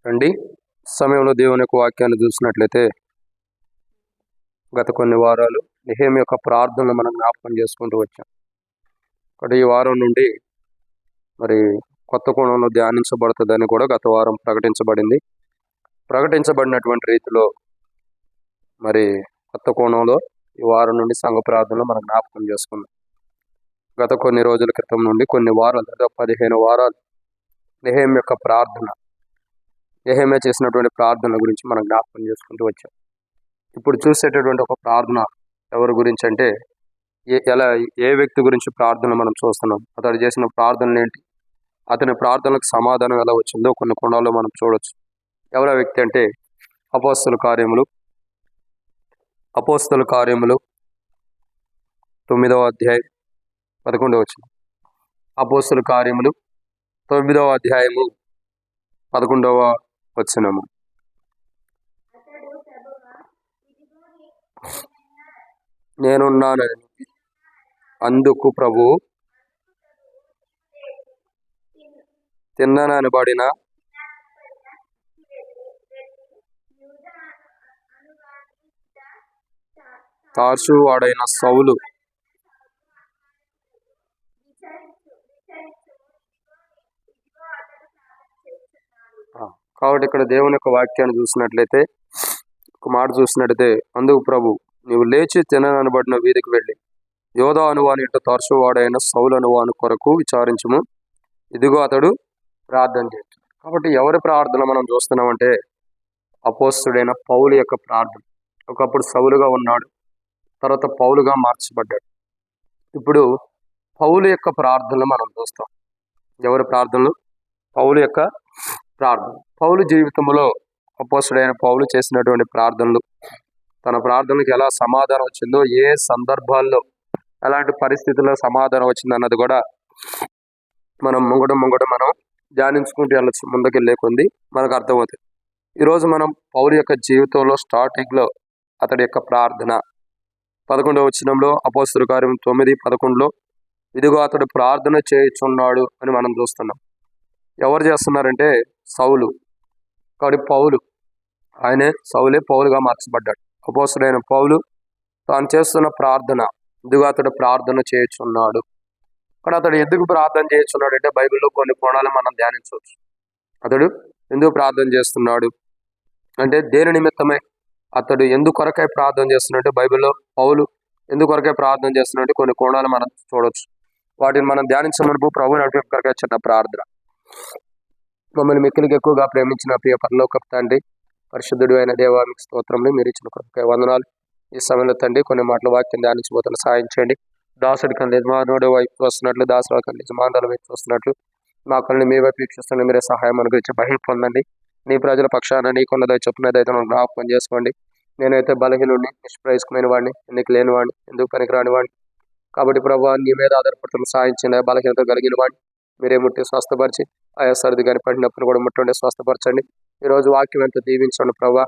రండి సమయంలో దేవుని యొక్క వాక్యాన్ని చూసినట్లయితే గత కొన్ని వారాలు నెహెమ్యా యొక్క ప్రార్థనలు మనం జ్ఞాపకం చేసుకుంటూ వచ్చాం. కాబట్టి ఈ వారం నుండి మరి కొత్త కోణంలో ధ్యానించబడుతుందని కూడా గత వారం ప్రకటించబడినటువంటి రీతిలో మరి కొత్త కోణంలో ఈ వారం నుండి సంఘ ప్రార్థనలు మనం జ్ఞాపకం చేసుకున్నాం. గత కొన్ని రోజుల క్రితం నుండి కొన్ని వారాలు, దాదాపు 15 వారాలు నెహెమ్యా యొక్క ప్రార్థన, నెహెమ్యా చేసినటువంటి ప్రార్థన గురించి మనం జ్ఞాపకం చేసుకుంటూ వచ్చాం. ఇప్పుడు చూసేటటువంటి ఒక ప్రార్థన ఎవరి గురించి అంటే ఏ వ్యక్తి గురించి ప్రార్థన మనం చూస్తున్నాం, అతడు చేసిన ప్రార్థనలు ఏంటి, అతని ప్రార్థనలకు సమాధానం ఎలా వచ్చిందో కొన్ని కోణాల్లో మనం చూడొచ్చు. ఎవరి వ్యక్తి అంటే అపోస్తల కార్యములు 9వ అధ్యాయం 11వ వచనం. అపోస్తల కార్యములు 9వ అధ్యాయము 11వ వచనము. నేనున్నానని అందుకు ప్రభు తిన్ననబడిన తార్సు వాడైన సౌలు కాబట్టి ఇక్కడ దేవుని యొక్క వాక్యాన్ని చూసినట్లయితే, ఒక మాట చూసినట్లయితే, అందుకు ప్రభు నీవు లేచి తిననబడిన వీధికి వెళ్ళి యోధా అనువాని ఇంట తార్సు వాడైన సౌలు అనువాని కొరకు విచారించము, ఇదిగో అతడు ప్రార్థన చేస్తాడు. కాబట్టి ఎవరి ప్రార్థన మనం చూస్తున్నామంటే అపోస్తలుడైన పౌలు యొక్క ప్రార్థన. ఒకప్పుడు సౌలుగా ఉన్నాడు, తర్వాత పౌలుగా మార్చబడ్డాడు. ఇప్పుడు పౌలు యొక్క ప్రార్థనలు మనం చూస్తాం. ఎవరి ప్రార్థనలు? పౌలు యొక్క ప్రార్థన. పౌలు జీవితంలో అపోస్తలుడైన పౌలు చేసినటువంటి ప్రార్థనలు, తన ప్రార్థనలకు ఎలా సమాధానం వచ్చిందో, ఏ సందర్భాల్లో ఎలాంటి పరిస్థితుల్లో సమాధానం వచ్చింది అన్నది కూడా మనం ముంగట మనం ధ్యానించుకుంటూ వెళ్ళచ్చు. ముందుకెళ్ళే కొంది మనకు అర్థమవుతుంది. ఈరోజు మనం పౌలు యొక్క జీవితంలో స్టార్టింగ్లో అతడి యొక్క ప్రార్థన 11వ వచనంలో, అపోస్తల కార్యం 9:11, ఇదిగో అతడు ప్రార్థన చేయుచున్నాడు అని మనం చూస్తున్నాం. ఎవరు చేస్తున్నారంటే సౌలు. కాబట్టి పౌలు, సౌలే పౌలుగా మార్చబడ్డాడు. అపోస్తలుడైన పౌలు తాను చేస్తున్న ప్రార్థన, ఇదిగో అతడు ప్రార్థన చేయుచున్నాడు. కానీ అతడు ఎందుకు ప్రార్థన చేస్తున్నాడు అంటే బైబిల్లో కొన్ని కోణాలు మనం ధ్యానించవచ్చు. అతడు ఎందుకు ప్రార్థన చేస్తున్నాడు అంటే దేని నిమిత్తమై, అతడు ఎందుకొరకై ప్రార్థన చేస్తున్నాడంటే బైబిల్లో పౌలు ఎందుకొరకై ప్రార్థన చేస్తున్నాడంటే కొన్ని కోణాలు మనం చూడవచ్చు. వాటిని మనం ధ్యానించమనుపు ప్రభు నడిపి కొరకై చిన్న ప్రార్థన. మమ్మల్ని మిక్కిలికి ఎక్కువగా ప్రేమించిన ప్రియ పరలోకపు తండ్రి, పరిశుద్ధుడు అయిన దేవా, మీకు స్తోత్రములు. మీరు ఇచ్చిన కొరకై వందనాలు. ఈ సమయంలో తండ్రి కొన్ని మాటల వాక్యం ధ్యానించబోతున్న సాయం చేయండి. దాసుడి కన్నా యజమానుడు వైపు వస్తున్నట్లు, దాసుడి కన్నా యజమానుల వైపు వస్తున్నట్లు మా కళ్ళని మీ వైపు వీక్షిస్తున్న మీరే సహాయం అనుగ్రహించి మహిళ పొందండి. నీ ప్రజల పక్షాన నీకున్నదై చెప్పినదైతే మనం జ్ఞాపకం చేసుకోండి. నేనైతే బలహీనుడిని, నిష్ప్రయోజకమైన వాడిని, ఎన్నిక లేని వాడిని, ఎందుకు పనికిరాని వాడిని. కాబట్టి ప్రభావ నీ మీద ఆధారపడుతున్న సాయించిన బలహీనత కలిగిన వాడిని మీరే ముట్టి స్వస్థపరిచి, ఆయా సర్ది కానీ పడినప్పుడు కూడా ముట్టండి, స్వస్థపరచండి. ఈరోజు వాక్యం ఎంత దీవించండి ప్రభావ.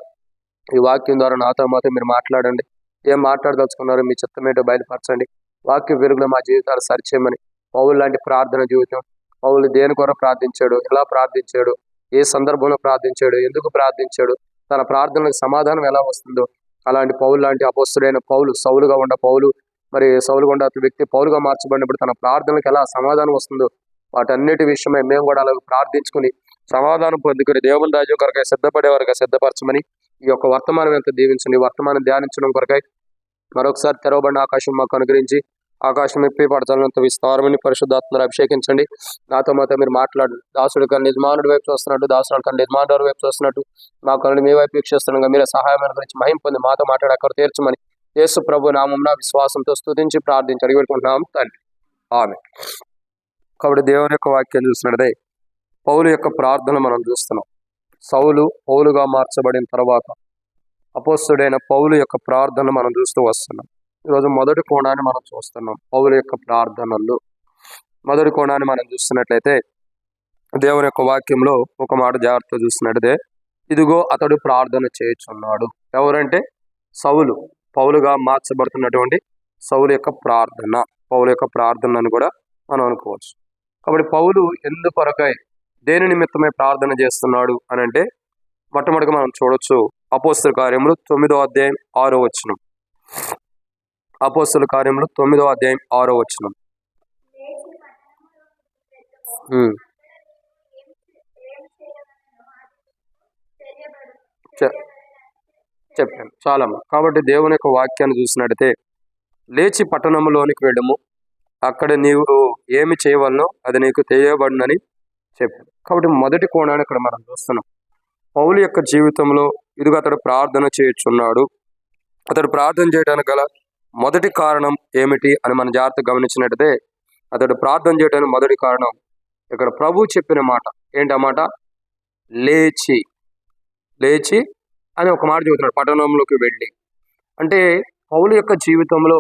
ఈ వాక్యం ద్వారా నాతో మీరు మాట్లాడండి. ఏం మాట్లాడదలుచుకున్నారో మీ చిత్తమేటో బయలుపరచండి. వాక్య వెలుగులో మా జీవితాలు సరిచేయమని. పౌలు లాంటి ప్రార్థన జీవితం, పౌలు దేని కొరకు ప్రార్థించాడు, ఎలా ప్రార్థించాడు, ఏ సందర్భంలో ప్రార్థించాడు, ఎందుకు ప్రార్థించాడు, తన ప్రార్థనలకు సమాధానం ఎలా వస్తుందో, అలాంటి పౌలు లాంటి అపోస్తలుడైన పౌలు, సౌలుగా ఉన్న పౌలు, మరి సౌలుగా ఉన్న వ్యక్తి పౌలుగా మార్చబడినప్పుడు తన ప్రార్థనలకు ఎలా సమాధానం వస్తుందో, వాటన్నిటి విషయమై మేము కూడా అలాగే ప్రార్థించుకుని సమాధానం పొందుకుని దేవుని రాజ్యం కొరకై సిద్ధపడే వరకు సిద్ధపరచమని ఈ యొక్క వర్తమానం ఎంత దీవించండి. వర్తమానం ధ్యానించడం కొరకై మరొకసారి తెరవబడిన ఆకాశం మాకు అనుగ్రహించి, ఆకాశం ఎప్పి పడతానంత విస్తారమని పరిశుద్ధాత్మను అభిషేకించండి. నాతో మీరు మాట్లాడు. దాసుడి కన్నా యజమానుడి వైపు చూస్తున్నట్టు, దాసుడి కన్నా యజమానుడి వైపు చూస్తున్నట్టు మా కళ్ళు మీ వైపు వీక్షిస్తున్నాగా మీరే సహాయం గురించి మహిం పొంది మాతో మాట్లాడి అక్కడ తీర్చమని యేసు ప్రభు నామమున విశ్వాసంతో స్తుతించి ప్రార్థించి అడిగి పెట్టుకుంటున్నాం తండ్రి, ఆమేన్. కాబట్టి దేవుని యొక్క వాక్యం చూసినట్టే పౌలు యొక్క ప్రార్థన మనం చూస్తున్నాం. సౌలు పౌలుగా మార్చబడిన తర్వాత అపోస్తలుడైన పౌలు యొక్క ప్రార్థన మనం చూస్తూ వస్తున్నాం. ఈరోజు మొదటి కోణాన్ని మనం చూస్తున్నాం. పౌలు యొక్క ప్రార్థనలు మొదటి కోణాన్ని మనం చూస్తున్నట్లయితే దేవుని యొక్క వాక్యంలో ఒక మాట జాగ్రత్త చూసినట్టే, ఇదిగో అతడు ప్రార్థన చేయుచున్నాడు. ఎవరంటే సౌలు, పౌలుగా మార్చబడుతున్నటువంటి సౌలు యొక్క ప్రార్థన, పౌలు యొక్క ప్రార్థన అని కూడా మనం అనుకోవచ్చు. కాబట్టి పౌలు ఎందుకొరకై దేని నిమిత్తమై ప్రార్థన చేస్తున్నాడు అని అంటే మొట్టమొదటిగా మనం చూడొచ్చు అపోస్తల కార్యములు 9వ అధ్యాయం 6వ వచనం. అపోస్తల కార్యములు 9వ అధ్యాయం 6వ వచనం. చెప్పాను చాలా. కాబట్టి దేవుని యొక్క వాక్యాన్ని చూసినట్టయితే లేచి పట్టణంలోనికి వెళ్ళము, అక్కడ నీవు ఏమి చేయవలనో అది నీకు తెలియబడునని చెప్పాను. కాబట్టి మొదటి కోణాన్ని ఇక్కడ మనం చూస్తున్నాం. పౌలు యొక్క జీవితంలో ఇదిగో అతడు ప్రార్థన చేయుచున్నాడు. అతడు ప్రార్థన చేయడానికి గల మొదటి కారణం ఏమిటి అని మనం జాగ్రత్తగా గమనించినట్టయితే, అతడు ప్రార్థన చేయడానికి మొదటి కారణం ఇక్కడ ప్రభు చెప్పిన మాట ఏంటన్నమాట, లేచి లేచి అని ఒక మాట చెబుతున్నాడు, పట్టణంలోకి వెళ్ళి. అంటే పౌలు యొక్క జీవితంలో,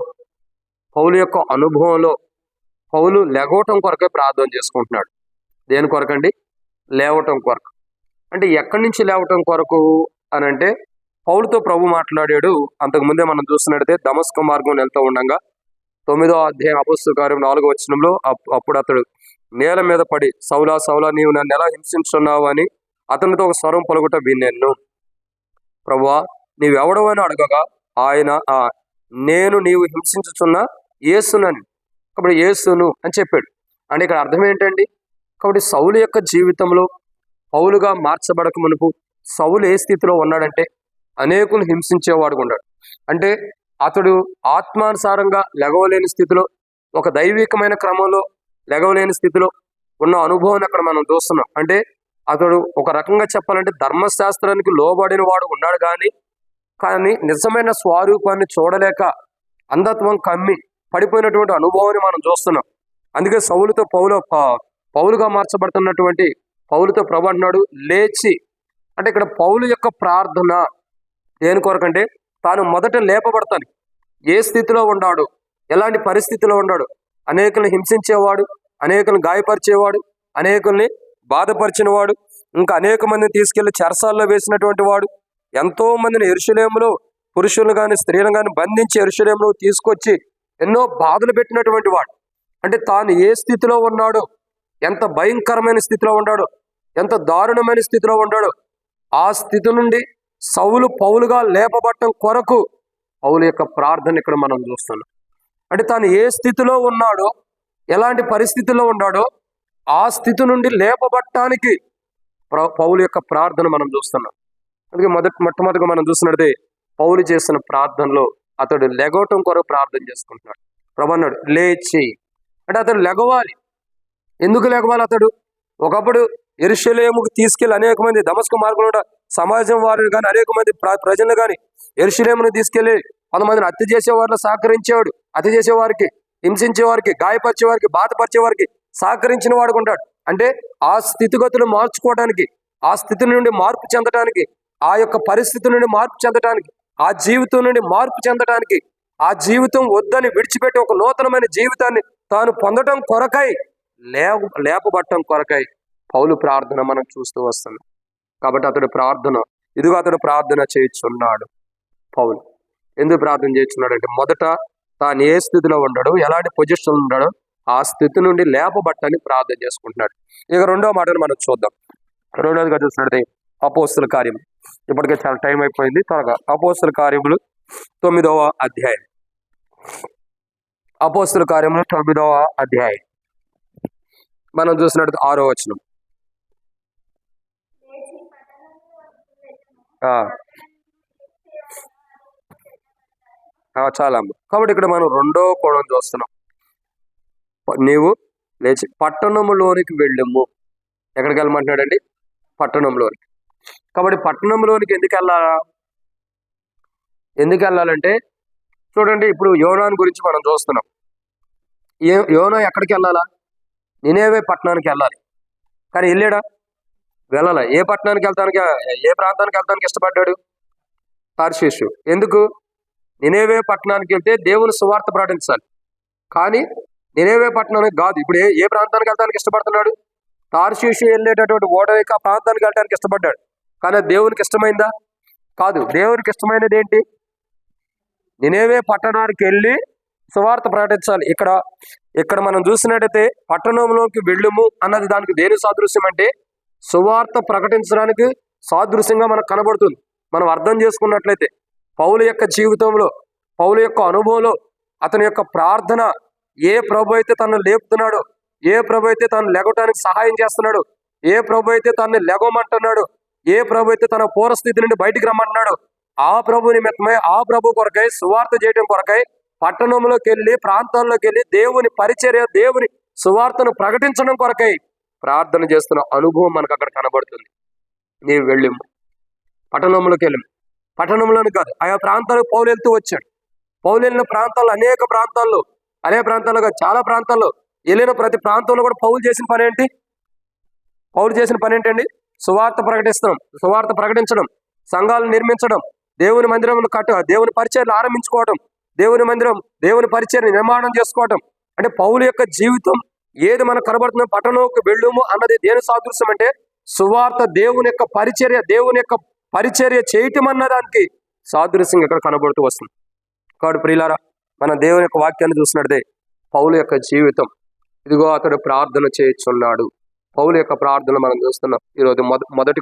పౌలు యొక్క అనుభవంలో పౌలు లెగవటం కొరకే ప్రార్థన చేసుకుంటున్నాడు. దేని కొరకండి? లేవటం కొరకు. అంటే ఎక్కడి నుంచి లేవటం కొరకు అని అంటే, పౌలుతో ప్రభు మాట్లాడాడు. అంతకుముందే మనం చూస్తున్నట్టయితే దమస్క మార్గం వెళ్తూ ఉండగా 9వ అధ్యాయం అపోస్తల కార్యం 4వ వచనంలో అప్పుడు అతడు నేల మీద పడి, సౌలా సౌలా నీవు నన్ను ఎలా హింసించున్నావు అని అతనితో ఒక స్వరం పలుకుట విన్నాను. ప్రభువా నీవెవడవని అడగగా ఆయన నేను నీవు హింసించుచున్న యేసునని, కాబట్టి యేసును అని చెప్పాడు. అంటే ఇక్కడ అర్థం ఏంటండి? కాబట్టి సౌలు యొక్క జీవితంలో పౌలుగా మార్చబడక మునుపు సౌలు ఏ స్థితిలో ఉన్నాడంటే అనేకులు హింసించేవాడుగా ఉన్నాడు. అంటే అతడు ఆత్మానుసారంగా లెగవలేని స్థితిలో, ఒక దైవికమైన క్రమంలో లెగవలేని స్థితిలో ఉన్న అనుభవాన్ని అక్కడ మనం చూస్తున్నాం. అంటే అతడు ఒక రకంగా చెప్పాలంటే ధర్మశాస్త్రానికి లోబడిన వాడు ఉన్నాడు, కానీ నిజమైన స్వరూపాన్ని చూడలేక అంధత్వం కమ్మి పడిపోయినటువంటి అనుభవాన్ని మనం చూస్తున్నాం. అందుకే సౌలుతో పౌలుగా మార్చబడుతున్నటువంటి పౌలుతో ప్రభు అంటున్నాడు లేచి. అంటే ఇక్కడ పౌలు యొక్క ప్రార్థన దేని కొరకంటే, తాను మొదట లేపబడతాను, ఏ స్థితిలో ఉన్నాడు, ఎలాంటి పరిస్థితిలో ఉన్నాడు, అనేకుల్ని హింసించేవాడు, అనేకుల్ని గాయపరిచేవాడు, అనేకుల్ని బాధపరిచిన వాడు, ఇంకా అనేక మందిని తీసుకెళ్లి చెరసాల్లో వేసినటువంటి వాడు, ఎంతో మందిని యెరూషలేములో పురుషులను కానీ స్త్రీలను కానీ బంధించి యెరూషలేములో తీసుకొచ్చి ఎన్నో బాధలు పెట్టినటువంటి వాడు. అంటే తాను ఏ స్థితిలో ఉన్నాడో, ఎంత భయంకరమైన స్థితిలో ఉన్నాడో, ఎంత దారుణమైన స్థితిలో ఉన్నాడో, ఆ స్థితి నుండి సౌలు పౌలుగా లేపబట్టం కొరకు పౌలు యొక్క ప్రార్థన ఇక్కడ మనం చూస్తున్నాం. అంటే తాను ఏ స్థితిలో ఉన్నాడో, ఎలాంటి పరిస్థితిలో ఉన్నాడో, ఆ స్థితి నుండి లేపబట్టానికి పౌలు యొక్క ప్రార్థన మనం చూస్తున్నాం. అందుకే మొట్టమొదటిగా మనం చూసినట్టే పౌలు చేసిన ప్రార్థనలో అతడు లెగవటం కొరకు ప్రార్థన చేసుకుంటున్నాడు. ప్రభు అన్నాడు లేచి. అంటే అతడు లెగవాలి. ఎందుకు లెగవాలి? అతడు ఒకప్పుడు యెరూషలేముకు తీసుకెళ్లి అనేక మంది దమస్క మార్గంలో సమాజం వారిని కానీ అనేక మంది ప్రజలను కానీ యెరూషలేమును తీసుకెళ్లి కొంతమందిని హత్య చేసేవారిని సహకరించేవాడు. హత్య చేసేవారికి, హింసించేవారికి, గాయపరిచేవారికి, బాధపరిచేవారికి సహకరించిన వాడు ఉంటాడు. అంటే ఆ స్థితిగతులు మార్చుకోవడానికి, ఆ స్థితి నుండి మార్పు చెందడానికి, ఆ యొక్క పరిస్థితి నుండి మార్పు చెందడానికి, ఆ జీవితం నుండి మార్పు చెందడానికి, ఆ జీవితం వద్దని విడిచిపెట్టి ఒక నూతనమైన జీవితాన్ని తాను పొందటం కొరకై లేపబట్టం కొరకై పౌలు ప్రార్థన మనం చూస్తూ వస్తున్నాం. కాబట్టి అతడు ప్రార్థన చేయుచున్నాడు. పౌలు ఎందుకు ప్రార్థన చేస్తున్నాడు అంటే, మొదట తాను ఏ స్థితిలో ఉన్నాడో, ఎలాంటి పొజిషన్ ఉన్నాడో ఆ స్థితి నుండి లేపబట్టని ప్రార్థన చేసుకుంటున్నాడు. ఇక రెండో మాటను మనం చూద్దాం. రెండోదిగా చూసినట్టే అపోస్తల కార్యం. ఇప్పటికే చాలా టైం అయిపోయింది. త్వరగా అపోస్తల కార్యములు 9వ అధ్యాయం. అపోస్తల కార్యములు 9వ అధ్యాయం మనం చూసినట్టు 6వ వచనం. చాలా. కాబట్టి ఇక్కడ మనం రెండో కోణం చూస్తున్నాం. నీవు లేచి పట్టణంలోనికి వెళ్ళము. ఎక్కడికి వెళ్ళమంటున్నాడండి? పట్టణంలోనికి. కాబట్టి పట్టణంలోనికి ఎందుకు వెళ్ళాలంటే, చూడండి, ఇప్పుడు యోనాను గురించి మనం చూస్తున్నాం. యోనా ఎక్కడికి వెళ్ళాలా? నినేవే పట్టణానికి వెళ్ళాలి. కానీ వెళ్ళాడా? వెళ్ళాల. ఏ పట్టణానికి వెళ్తానికి, ఏ ప్రాంతానికి వెళ్తానికి ఇష్టపడ్డాడు? తార్షీషు. ఎందుకు? నినేవే పట్టణానికి వెళ్తే దేవుని సువార్త ప్రకటించాలి. కానీ నినేవే పట్టణానికి కాదు. ఇప్పుడు ఏ ప్రాంతానికి వెళ్తానికి ఇష్టపడుతున్నాడు? తార్షీషు వెళ్ళేటటువంటి ఓడవేక ఆ ప్రాంతానికి వెళ్ళడానికి ఇష్టపడ్డాడు. కానీ దేవునికి ఇష్టమైందా? కాదు. దేవునికి ఇష్టమైనది ఏంటి? నినేవే పట్టణానికి వెళ్ళి సువార్త ప్రకటించాలి. ఇక్కడ మనం చూసినట్టయితే పట్టణంలోకి వెళ్ళుము అన్నది దానికి దేని సాదృశ్యం అంటే, సువార్త ప్రకటించడానికి సాదృశ్యంగా మనకు కనబడుతుంది. మనం అర్థం చేసుకున్నట్లయితే పౌలు యొక్క జీవితంలో, పౌలు యొక్క అనుభవంలో అతని యొక్క ప్రార్థన, ఏ ప్రభు అయితే తనను లేపుతున్నాడో, ఏ ప్రభు అయితే తను లెగటానికి సహాయం చేస్తున్నాడు, ఏ ప్రభు అయితే తనని లెగమంటున్నాడు, ఏ ప్రభు అయితే తన పూర్వస్థితి నుండి బయటికి రమ్మంటున్నాడు, ఆ ప్రభు నిమిత్తమై, ఆ ప్రభు కొరకై, సువార్త చేయడం కొరకై పట్టణంలోకి వెళ్ళి, ప్రాంతాల్లోకి వెళ్ళి దేవుని పరిచర్య, దేవుని సువార్తను ప్రకటించడం కొరకై ప్రార్థన చేస్తున్న అనుభవం మనకు అక్కడ కనబడుతుంది. నీవు వెళ్ళిము, పట్టణంలోకి వెళ్ళిము. పట్టణంలోని కాదు, ఆయా ప్రాంతాలకు పౌలు వెళ్తూ వచ్చాడు. పౌలు వెళ్ళిన ప్రాంతాల్లో, అనేక ప్రాంతాల్లో కాదు, చాలా ప్రాంతాల్లో వెళ్ళిన ప్రతి ప్రాంతంలో కూడా పౌలు చేసిన పని ఏంటి? పౌలు చేసిన పని ఏంటండి? సువార్త ప్రకటించడం, సంఘాలను నిర్మించడం, దేవుని మందిరం దేవుని పరిచర్యలు ఆరంభించుకోవడం, దేవుని పరిచర్య నిర్మాణం చేసుకోవడం. అంటే పౌలు యొక్క జీవితం ఏది మనకు కనబడుతుందో, పట్టణంలోకి వెళ్ళుము అన్నది దేని సాదృశ్యం అంటే సువార్త, దేవుని యొక్క పరిచర్య చేయటం అన్న దానికి సాదృశ్యంగా ఇక్కడ కనబడుతూ వస్తుంది. కాబట్టి ప్రియులారా, మన దేవుని యొక్క వాక్యాన్ని చూసినట్టే పౌలు యొక్క జీవితం, ఇదిగో అతడు ప్రార్థన చేయుచున్నాడు. పౌలు యొక్క ప్రార్థన మనం చూస్తున్నాం. ఈరోజు మొదటి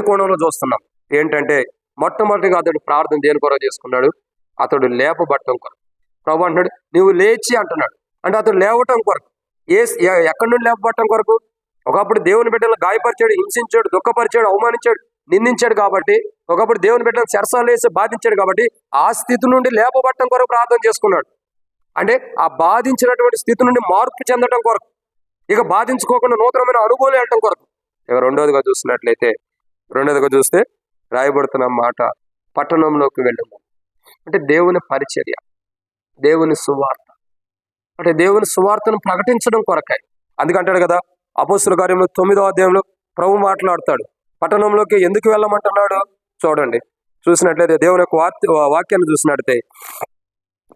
కోణంలో చూస్తున్నాం. ఏంటంటే మొట్టమొదటిగా అతడు ప్రార్థన దేని కొరకు చేసుకున్నాడు? అతడు లేపబట్టం కొరకు. ప్రభు అంటున్నాడు, నువ్వు లేచి అంటున్నాడు. అంటే అతడు లేవటం కొరకు. ఎక్కడి నుండి లేపబట్టం కొరకు? ఒకప్పుడు దేవుని బిడ్డలను గాయపరిచాడు, హింసించాడు, దుఃఖపరిచాడు, అవమానించాడు, నిందించాడు కాబట్టి, ఒకప్పుడు దేవుని బిడ్డలను చెరసాలు వేసి బాధించాడు కాబట్టి, ఆ స్థితి నుండి లేపబట్టం కొరకు ప్రార్థన చేసుకున్నాడు. అంటే ఆ బాధించినటువంటి స్థితి నుండి మార్పు చెందడం కొరకు, ఇక బాధించుకోకుండా నూతనమైన అనుభవాలు వెళ్ళటం కొరకు. ఇక రెండోదిగా చూస్తే రాయబడుతున్న మాట, పట్టణంలోకి వెళ్ళము. అంటే దేవుని పరిచర్య, దేవుని సువార్త, అంటే దేవుని సువార్తను ప్రకటించడం కొరకాయ. అందుకంటాడు కదా, అపోస్తుల కార్యంలో 9వ అధ్యాయంలో ప్రభు మాట్లాడతాడు, పట్టణంలోకి ఎందుకు వెళ్ళమంటున్నాడు? చూడండి, చూసినట్లయితే దేవుని యొక్క వాక్యాన్ని చూసినట్లయితే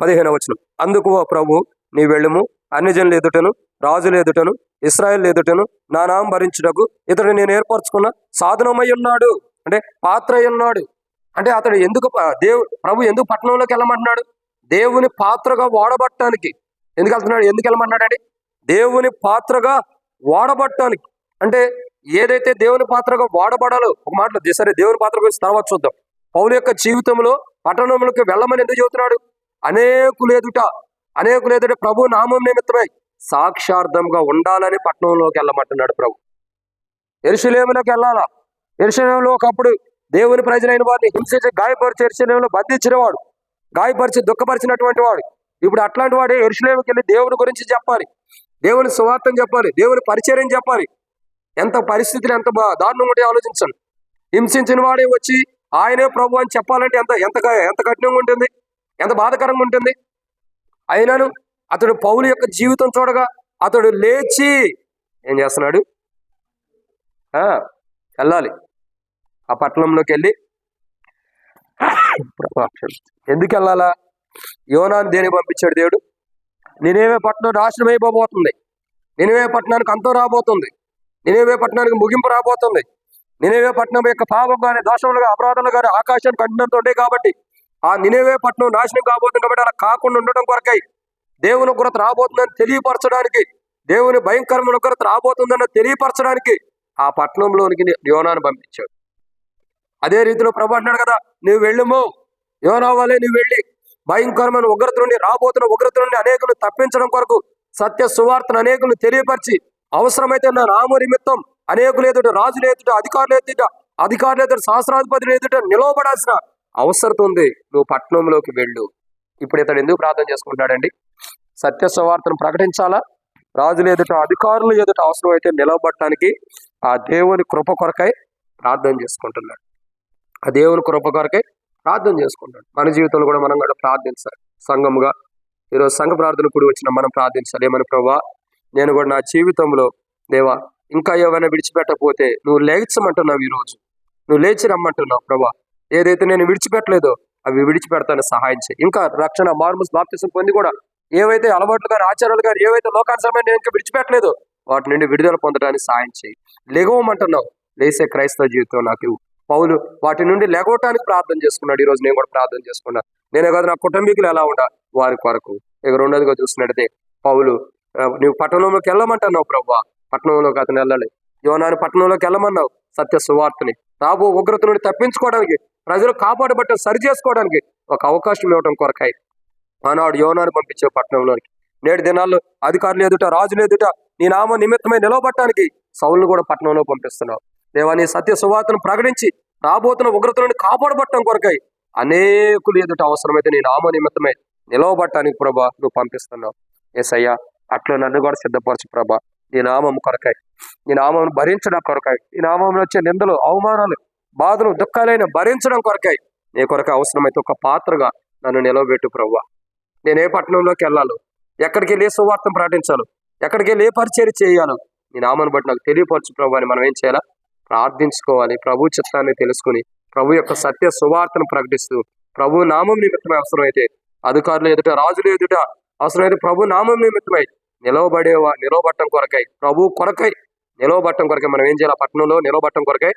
15వ వచనం, అందుకు ఓ ప్రభు నీ వెళ్ళుము, అన్ని జనుల ఎదుటను, రాజుల ఎదుటను, ఇశ్రాయేలు ఎదుటను నా నామం భరించుటకు ఇతడు నేను ఏర్పరచుకున్న సాధనమై ఉన్నాడు. అంటే పాత్ర అయి ఉన్నాడు. అంటే అతడు ప్రభు ఎందుకు పట్టణంలోకి వెళ్ళమంటున్నాడు? దేవుని పాత్రగా వాడబట్టడానికి. ఎందుకు వెళ్ళమన్నాడండి? దేవుని పాత్రగా వాడబట్టడానికి. అంటే ఏదైతే దేవుని పాత్రగా వాడబడాలో, ఒక మాటలో సరే దేవుని పాత్ర గురించి తర్వాత చూద్దాం. పౌలు యొక్క జీవితంలో పట్టణంలోకి వెళ్ళమని ఎందుకు చెబుతున్నాడు? అనేకులు ఎదుట ప్రభు నామం నిమిత్తమై సాక్షార్థంగా ఉండాలని పట్టణంలోకి వెళ్ళమంటున్నాడు ప్రభు. యెరూషలేములోకి వెళ్ళాలా? యెరూషలేములో ఒకప్పుడు దేవుని ప్రజలైన వారిని హింసించి గాయపరిచి యెరూషలేములో బంధించినవాడు, గాయపరిచి దుఃఖపరిచినటువంటి వాడు. ఇప్పుడు అట్లాంటి వాడే యెరూషలేముకి వెళ్ళి దేవుని గురించి చెప్పాలి, దేవుని సువార్తం చెప్పాలి, దేవుని పరిచర్యం చెప్పాలి. ఎంత పరిస్థితులు ఎంత దారుణంగా ఉంటే ఆలోచించండి. హింసించిన వాడే వచ్చి ఆయనే ప్రభు అని చెప్పాలంటే ఎంత కఠినంగా ఉంటుంది, ఎంత బాధకరంగా ఉంటుంది. అయినను అతడు పౌలు యొక్క జీవితం చూడగా అతడు లేచి ఏం చేస్తున్నాడు? వెళ్ళాలి, ఆ పట్టణంలోకి వెళ్ళి. ఎందుకు వెళ్ళాలా? యోనాను దేనికి పంపించాడు దేవుడు? నినేవే పట్టణం నాశనం అయిపోబోతుంది, నినేవే పట్టణానికి అంతం రాబోతుంది, నినేవే పట్టణానికి ముగింపు రాబోతుంది. నినేవే పట్టణం యొక్క పాపం కానీ, దోషములు, అపరాధాలు కానీ ఆకాశానికి కంటినంత ఉంటాయి కాబట్టి ఆ నినేవే పట్టణం నాశనం కాబోతుంది. కాబట్టి అలా కాకుండా ఉండటం కొరకై, దేవుని ఉగ్రత రాబోతుందని తెలియపరచడానికి, దేవుని భయంకరమైన ఉగ్రత రాబోతుందని తెలియపరచడానికి ఆ పట్టణంలోనికి యోనాను పంపించాడు. అదే రీతిలో ప్రభు అంటున్నాడు కదా, నువ్వు వెళ్ళుము, యోనా వల్లే నువ్వు వెళ్ళి భయంకరమైన ఉగ్రత నుండి, రాబోతున్న ఉగ్రత నుండి అనేకులను తప్పించడం కొరకు సత్య సువార్తను అనేకులను తెలియపరిచి, అవసరమైతే నా నామ నిమిత్తం అనేకులు ఎదుట, రాజులు ఎదుట, అధికారులు ఎదుట, సహస్రాధిపతులు ఎదుట నిలవబడాల్సిన అవసరం ఉంది. నువ్వు పట్టణంలోకి వెళ్ళు. ఇప్పుడు ఇతడు ఎందుకు ప్రార్థన చేసుకుంటాడండి? సత్య సువార్తను ప్రకటించాలా, రాజులు ఎదుట, అధికారులు ఎదుట అవసరమైతే నిలవబడటానికి ఆ దేవుని కృప కొరకై ప్రార్థన చేసుకుంటున్నాడు. ఆ దేవుని కృప కొరకై ప్రార్థన చేసుకుంటాడు. మన జీవితంలో కూడా మనం కూడా ప్రార్థించాలి. సంఘముగా ఈరోజు సంఘ ప్రార్థన కూడి వచ్చిన మనం ప్రార్థించాలి. ఏమని? ప్రభువా, నేను కూడా నా జీవితంలో దేవా ఇంకా ఏమైనా విడిచిపెట్టకపోతే నువ్వు లేచమంటున్నావు, ఈరోజు నువ్వు లేచి రమ్మంటున్నావు ప్రభా. ఏదైతే నేను విడిచిపెట్టలేదో అవి విడిచిపెడతాను, సహాయం చేయి. ఇంకా రక్షణ, మార్మస్, బాప్తిసం పొంది కూడా ఏవైతే అలవాట్లు కానీ, ఆచారాలు కానీ, ఏవైతే లోకానుసరమైన నేను ఇంకా విడిచిపెట్టలేదో వాటి నుండి విడుదల పొందడానికి సహాయం చేయి. లెగవమంటున్నావు, లేసే క్రైస్తవ జీవితం నాకు. పౌలు వాటి నుండి లెగవటానికి ప్రార్థన చేసుకున్నాడు. ఈరోజు నేను కూడా ప్రార్థన చేసుకున్నా. నేనే కాదు, నా కుటుంబీకులు ఎలా ఉండా వారి కొరకు. ఇక రెండోదిగా చూసినట్టయితే పౌలు, నువ్వు పట్టణంలోకి వెళ్ళమంటున్నావు ప్రభా, పట్టణంలోకి అతను వెళ్ళాలి. యోనాను పట్టణంలోకి వెళ్ళమన్నావు, సత్య సువార్తని రాబో ఉగ్రత నుండి తప్పించుకోవడానికి, ప్రజలు కాపాడబట్ట సరి చేసుకోవడానికి ఒక అవకాశం ఇవ్వడం కొరకాయి ఆనాడు యోనాను పంపించే పట్టణంలోనికి. నేటి దినాల్లో అధికారులు ఎదుట, రాజులు ఎదుట నీ నామ నిమిత్తమై నిలవబట్టడానికి సౌలును కూడా పట్టణంలో పంపిస్తున్నావు దేవా. నీ సత్య సువార్తను ప్రకటించి రాబోతున్న ఉగ్రత నుండి కాపాడబట్టడం కొరకై అనేకులు ఎదుట అవసరమైతే నీ నామ నిమిత్తమై నిలవబట్టడానికి ప్రభా నువ్వు పంపిస్తున్నావు. యేసయ్యా, అట్లా నన్ను కూడా సిద్ధపరచు ప్రభా. నీ నామం కొరకాయి, నీ నామం భరించడం కొరకాయి, నీ నామంలో వచ్చే నిందలు, అవమానాలు, బాధలు, దుఃఖాలైన భరించడం కొరకాయి నీ కొరక అవసరమైతే ఒక పాత్రగా నన్ను నిలవబెట్టు ప్రభా. నేను ఏ పట్టణంలోకి వెళ్ళాలో, ఎక్కడికి వెళ్ళి సువార్తను ప్రకటించాలో, ఎక్కడికి వెళ్ళి ఏ పరిచర్య చేయాలో నీ నామాన్ని బట్టి నాకు తెలియపరచు ప్రభు అని మనం ఏం చేయాలా? ప్రార్థించుకోవాలి. ప్రభు చిత్తాన్ని తెలుసుకుని ప్రభు యొక్క సత్య సువార్తను ప్రకటిస్తూ ప్రభు నామం నిమిత్తమై అవసరమైతే అధికారులు ఎదుట, రాజులు ఎదుట అవసరమైతే ప్రభు నామం నిమిత్తమై నిలవబట్టం కొరకై, ప్రభు కొరకై నిలవబట్టం కొరకై మనం ఏం చేయాలి? పట్టణంలో నిలవబట్టం కొరకై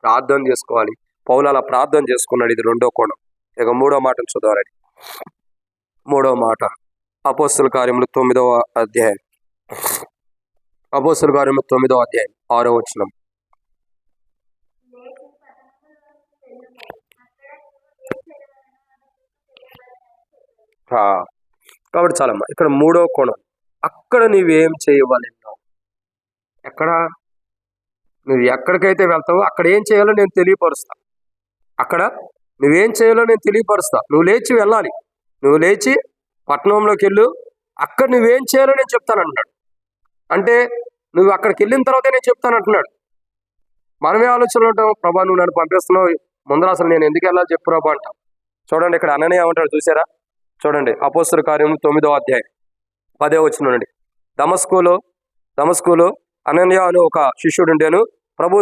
ప్రార్థన చేసుకోవాలి. పౌలు అలా ప్రార్థన చేసుకున్నాడు. ఇది రెండో కోణం. ఇక మూడో మాటను చదవాలండి. మూడో మాట అపోస్తల కార్యములు 9వ అధ్యాయం. అపోస్తల కార్యములు 9వ అధ్యాయం 6వ వచనం. కాబట్టి చాలమ్మా, ఇక్కడ మూడో కోణం. అక్కడ నువ్వేం చేయవాలి? ఎక్కడ నువ్వు ఎక్కడికైతే వెళ్తావో అక్కడ ఏం చేయాలో నేను తెలియపరుస్తా. అక్కడ నువ్వేం చేయాలో నేను తెలియపరుస్తా. నువ్వు లేచి వెళ్ళాలి. నువ్వు లేచి పట్టణంలోకి వెళ్ళు. అక్కడ నువ్వేం చేయాలో నేను చెప్తానంటున్నాడు. అంటే నువ్వు అక్కడికి వెళ్ళిన తర్వాతే నేను చెప్తానంటున్నాడు. మనమే ఆలోచనలు ఉంటాం, ప్రభా నువ్వు నన్ను పంపిస్తున్నావు, ముందర అసలు నేను ఎందుకు వెళ్ళాలి చెప్పు ప్రభా అంటాం. చూడండి ఇక్కడ అననీయ ఏమంటాడు చూసారా? చూడండి అపోస్తల కార్యం 9వ అధ్యాయం 10వ వచనం నుండి. దమస్కులో అననీయ అని ఒక శిష్యుడు ఉండేను. ప్రభు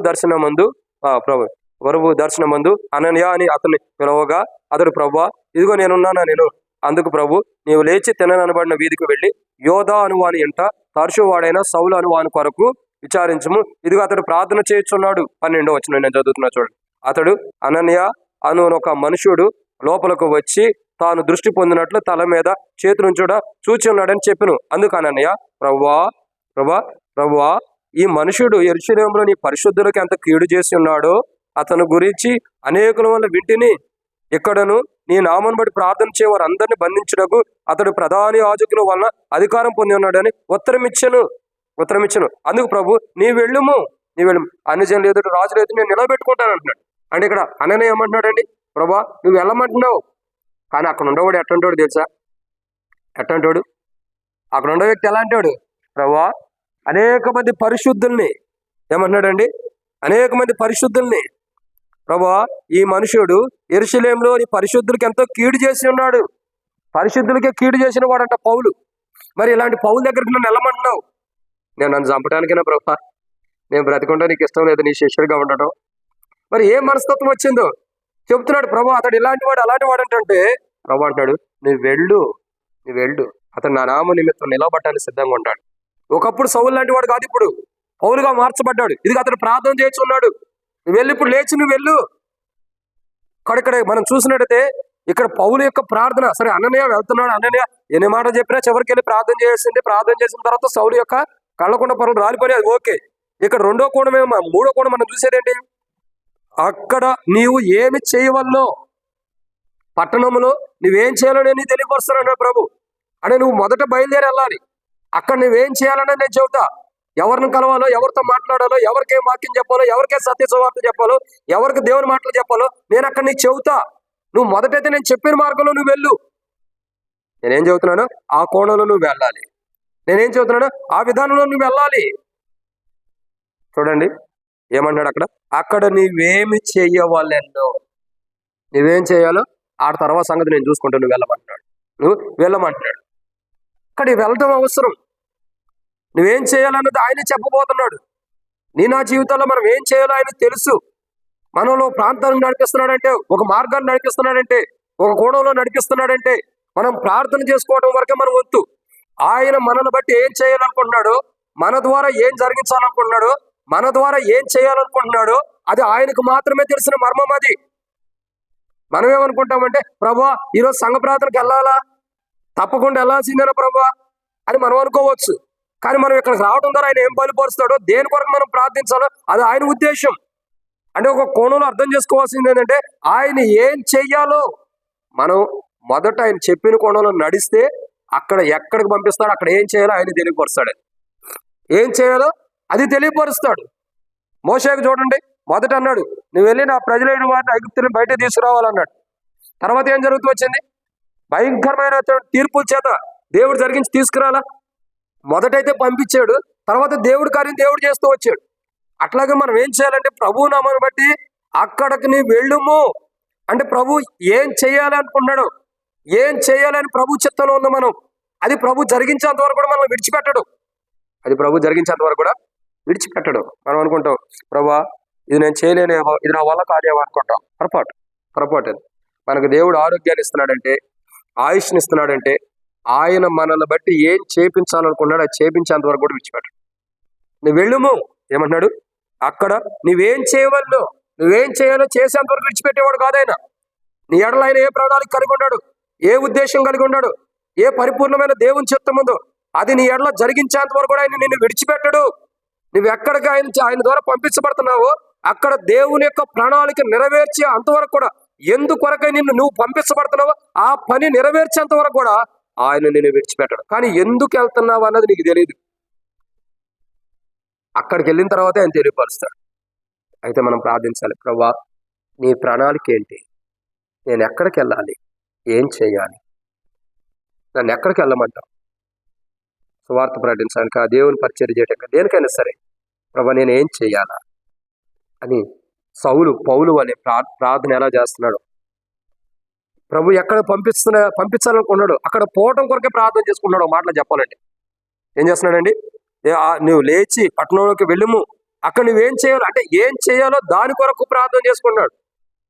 దర్శనమందు అననీయ అని అతన్ని పిలవగా అతడు ప్రభువా ఇదిగో నేనున్నానా నేను. అందుకు ప్రభు నీవు లేచి తిననబడిన వీధికి వెళ్ళి యోధా అనువాని ఇంట తర్షు వాడైన సౌలు అనువాని కొరకు విచారించము. ఇదిగో అతడు ప్రార్థన చేయుచున్నాడు. 12వ వచనం నేను చదువుతున్నా చూడండి. అతడు అననీయ అను ఒక మనుషుడు లోపలకు వచ్చి తాను దృష్టి పొందినట్లు తల మీద చేతులుంచుట చూచి ఉన్నాడని చెప్పెను. అందుకు అననీయ ప్రభువా ఈ మనుషుడు యెరూషలేములో నీ పరిశుద్ధులకు ఎంత కీడు చేసి ఉన్నాడో అతను గురించి అనేకుల వల్ల వింటిని. ఇక్కడను నీ నామను బట్టి ప్రార్థన చేయవారు అందరినీ బంధించుటకు అతడు ప్రధాన యాజకుల వలన అధికారం పొంది ఉన్నాడని ఉత్తరమిచ్చను. అందుకు ప్రభు నీ వెళ్ళుము అన్ని జనులు ఎదుటి రాజులు ఎదుటి నేను నిలబెట్టుకుంటాను అంటున్నాడు. అంటే ఇక్కడ అననీయ ఏమంటున్నాడండి? ప్రభా నువ్వు వెళ్ళమంటున్నావు, కానీ అక్కడ ఉండేవాడు ఎట్టంటాడు తెలుసా? ఎట్టంటాడు? అక్కడ ఉండే వ్యక్తి ఎలా అంటాడు? ప్రభా అనేక మంది పరిశుద్ధుల్ని ఏమంటున్నాడండి? అనేక మంది పరిశుద్ధుల్ని ప్రభా ఈ మనుషుడు యెరూషలేములో నీ పరిశుద్ధులకి ఎంతో కీడు చేసి ఉన్నాడు. పరిశుద్ధులకే కీడు చేసిన వాడంట పౌలు. మరి ఇలాంటి పౌలు దగ్గరికి నన్ను వెళ్ళమంటున్నావు? నేను నన్ను చంపడానికైనా ప్రభా, నేను బ్రతికుంటా నీకు ఇష్టం లేదు నీ శిష్యుడిగా ఉండటం. మరి ఏ మనస్తత్వం వచ్చిందో చెప్తున్నాడు ప్రభు. అతడు ఇలాంటి వాడు అలాంటి వాడు అంటే ప్రభు అంటాడు నువ్వు వెళ్ళు. అతడు నా నామ నిమిత్తం నిలబడటానికి సిద్ధంగా ఉంటాడు. ఒకప్పుడు సౌలు లాంటి వాడు కాదు, ఇప్పుడు పౌలుగా మార్చబడ్డాడు. ఇది అతడు ప్రార్థన చేస్తున్నాడు. నువ్వు వెళ్ళి ఇప్పుడు లేచి నువ్వు వెళ్ళు. ఇక్కడ మనం చూసినట్టయితే ఇక్కడ పౌలు యొక్క ప్రార్థన. సరే అననీయ వెళ్తున్నాడు. అననీయ ఎన్ని మాట చెప్పినా చివరికి వెళ్ళి ప్రార్థన చేసింది. ప్రార్థన చేసిన తర్వాత సౌలు యొక్క కళ్ళకొండ పనులు రాలిపోయి అది ఓకే. ఇక్కడ మూడో కోణం మనం చూసేదేంటి? అక్కడ నీవు ఏమి చేయవల్లో, పట్టణంలో నువ్వేం చేయాలో నేను తెలియపరుస్తానన్నాడు ప్రభు. అంటే నువ్వు మొదట బయలుదేరి వెళ్ళాలి. అక్కడ నువ్వేం చేయాలని నేను చెబుతా. ఎవరిని కలవాలో, ఎవరితో మాట్లాడాలో, ఎవరికేం వాక్యం చెప్పాలో, ఎవరికే సత్య సువార్త చెప్పాలో, ఎవరికి దేవుని మాటలు చెప్పాలో నేను అక్కడ నీకు చెబుతా. నువ్వు మొదటైతే నేను చెప్పిన మార్గంలో నువ్వు వెళ్ళు. నేనేం చెబుతున్నాను ఆ కోణంలో నువ్వు వెళ్ళాలి. నేనేం చెబుతున్నాను ఆ విధానంలో నువ్వు వెళ్ళాలి. చూడండి ఏమన్నాడు అక్కడ నువ్వేమి చెయ్యవాలెన్నో, నువ్వేం చేయాలో ఆ తర్వాత సంగతి నేను చూసుకుంటా. నువ్వు వెళ్ళమంటున్నాడు. అక్కడ వెళ్ళటం అవసరం. నువ్వేం చేయాలన్నది ఆయన చెప్పబోతున్నాడు. నా జీవితంలో మనం ఏం చేయాలో ఆయన తెలుసు. మనలో ప్రాంతాన్ని నడిపిస్తున్నాడంటే, ఒక మార్గాన్ని నడిపిస్తున్నాడంటే, ఒక కోణంలో నడిపిస్తున్నాడంటే మనం ప్రార్థన చేసుకోవడం వరకే మన వంతు. ఆయన మనల్ని బట్టి ఏం చేయాలనుకుంటున్నాడో, మన ద్వారా ఏం జరిగించాలనుకుంటున్నాడో, మన ద్వారా ఏం చేయాలనుకుంటున్నాడో అది ఆయనకు మాత్రమే తెలిసిన మర్మం. అది మనం ఏమనుకుంటామంటే ప్రభా ఈరోజు సంఘ ప్రార్థనకి వెళ్ళాలా, తప్పకుండా వెళ్ళాల్సిందేనా ప్రభా అని మనం అనుకోవచ్చు. కానీ మనం ఇక్కడికి రావడం ద్వారా ఆయన ఏం బయలుపరుస్తాడో, దేని కొరకు మనం ప్రార్థించాలో అది ఆయన ఉద్దేశం. అంటే ఒక కోణంలో అర్థం చేసుకోవాల్సింది ఏంటంటే ఆయన ఏం చెయ్యాలో మనం మొదట ఆయన చెప్పిన కోణంలో నడిస్తే అక్కడ ఎక్కడికి పంపిస్తాడో అక్కడ ఏం చేయాలో ఆయన తెలియపరుస్తాడు. ఏం చేయాలో అది తెలియపరుస్తాడు. మోషేకు చూడండి, మొదట అన్నాడు నువ్వు వెళ్ళి నా ప్రజలైన వారిని ఐగుప్తుని బయట తీసుకురావాలన్నాడు. తర్వాత ఏం జరుగుతూ వచ్చింది? భయంకరమైన తీర్పుల చేత దేవుడు జరిగించి తీసుకురాలా. మొదటైతే పంపించాడు, తర్వాత దేవుడి కార్యం దేవుడు చేస్తూ వచ్చాడు. అట్లాగే మనం ఏం చేయాలంటే ప్రభువు నామాన్ని బట్టి అక్కడికి నీ వెళ్ళుము అంటే ప్రభు ఏం చేయాలి అనుకున్నాడు, ఏం చేయాలని ప్రభు చిత్తంలో ఉంది. మనం అది ప్రభు జరిగించేంత వరకు కూడా మనం విడిచిపెట్టడు. అది ప్రభు జరిగించేంత వరకు కూడా విడిచిపెట్టడు. మనం అనుకుంటాం ప్రభా ఇది నేను చేయలేనేమో, ఇది నా వల్ల కాదేమో అనుకుంటాం. పొరపాటు అది. మనకు దేవుడు ఆరోగ్యాన్ని ఇస్తున్నాడంటే, ఆయుష్ని ఇస్తున్నాడంటే ఆయన మనల్ని బట్టి ఏం చేపించాలనుకున్నాడు అది చేపించేంత వరకు కూడా విడిచిపెట్టడు. నువ్వు వెళ్ళుము ఏమంటున్నాడు, అక్కడ నువ్వేం చేయవల్లో నువ్వేం చేయాలో చేసేంత వరకు విడిచిపెట్టేవాడు కాదైనా. నీ ఎడల ఆయన ఏ ప్రణాళిక కలిగి ఉన్నాడు, ఏ ఉద్దేశం కలిగి ఉన్నాడు, ఏ పరిపూర్ణమైన దేవుని చిత్తం ఉందో అది నీ ఎడల జరిగించేంత వరకు కూడా ఆయన నిన్ను విడిచిపెట్టడు. నువ్వు ఎక్కడికి ఆయన ద్వారా పంపించబడుతున్నావో అక్కడ దేవుని యొక్క ప్రణాళిక నెరవేర్చే అంతవరకు కూడా, ఎందుకొరకై నువ్వు పంపించబడుతున్నావో ఆ పని నెరవేర్చేంత వరకు కూడా ఆయన నిన్ను విడిచిపెట్టడు. కానీ ఎందుకు వెళ్తున్నావు అన్నది నీకు తెలియదు. అక్కడికి వెళ్ళిన తర్వాత ఆయన తెలియపరుస్తాడు. అయితే మనం ప్రార్థించాలి, ప్రభా నీ ప్రణాళిక ఏంటి, నేను ఎక్కడికి వెళ్ళాలి, ఏం చేయాలి, నన్ను ఎక్కడికి వెళ్ళమంటావు? సువార్త ప్రకటించడానికి, ఆ దేవుని పరిచర్య చేయడానికి, దేనికైనా సరే ప్రభా నేను ఏం చేయాలా అని పౌలు అనే ప్రార్థన ఎలా చేస్తున్నాడు. ప్రభు ఎక్కడ పంపించాలనుకున్నాడు అక్కడ పోవటం కొరకే ప్రార్థన చేసుకున్నాడు. మాటలు చెప్పాలంటే ఏం చేస్తున్నాడండి, నువ్వు లేచి పట్టణంలోకి వెళ్ళుము, అక్కడ నువ్వేం చేయాలో అంటే ఏం చేయాలో దాని కొరకు ప్రార్థన చేసుకున్నాడు.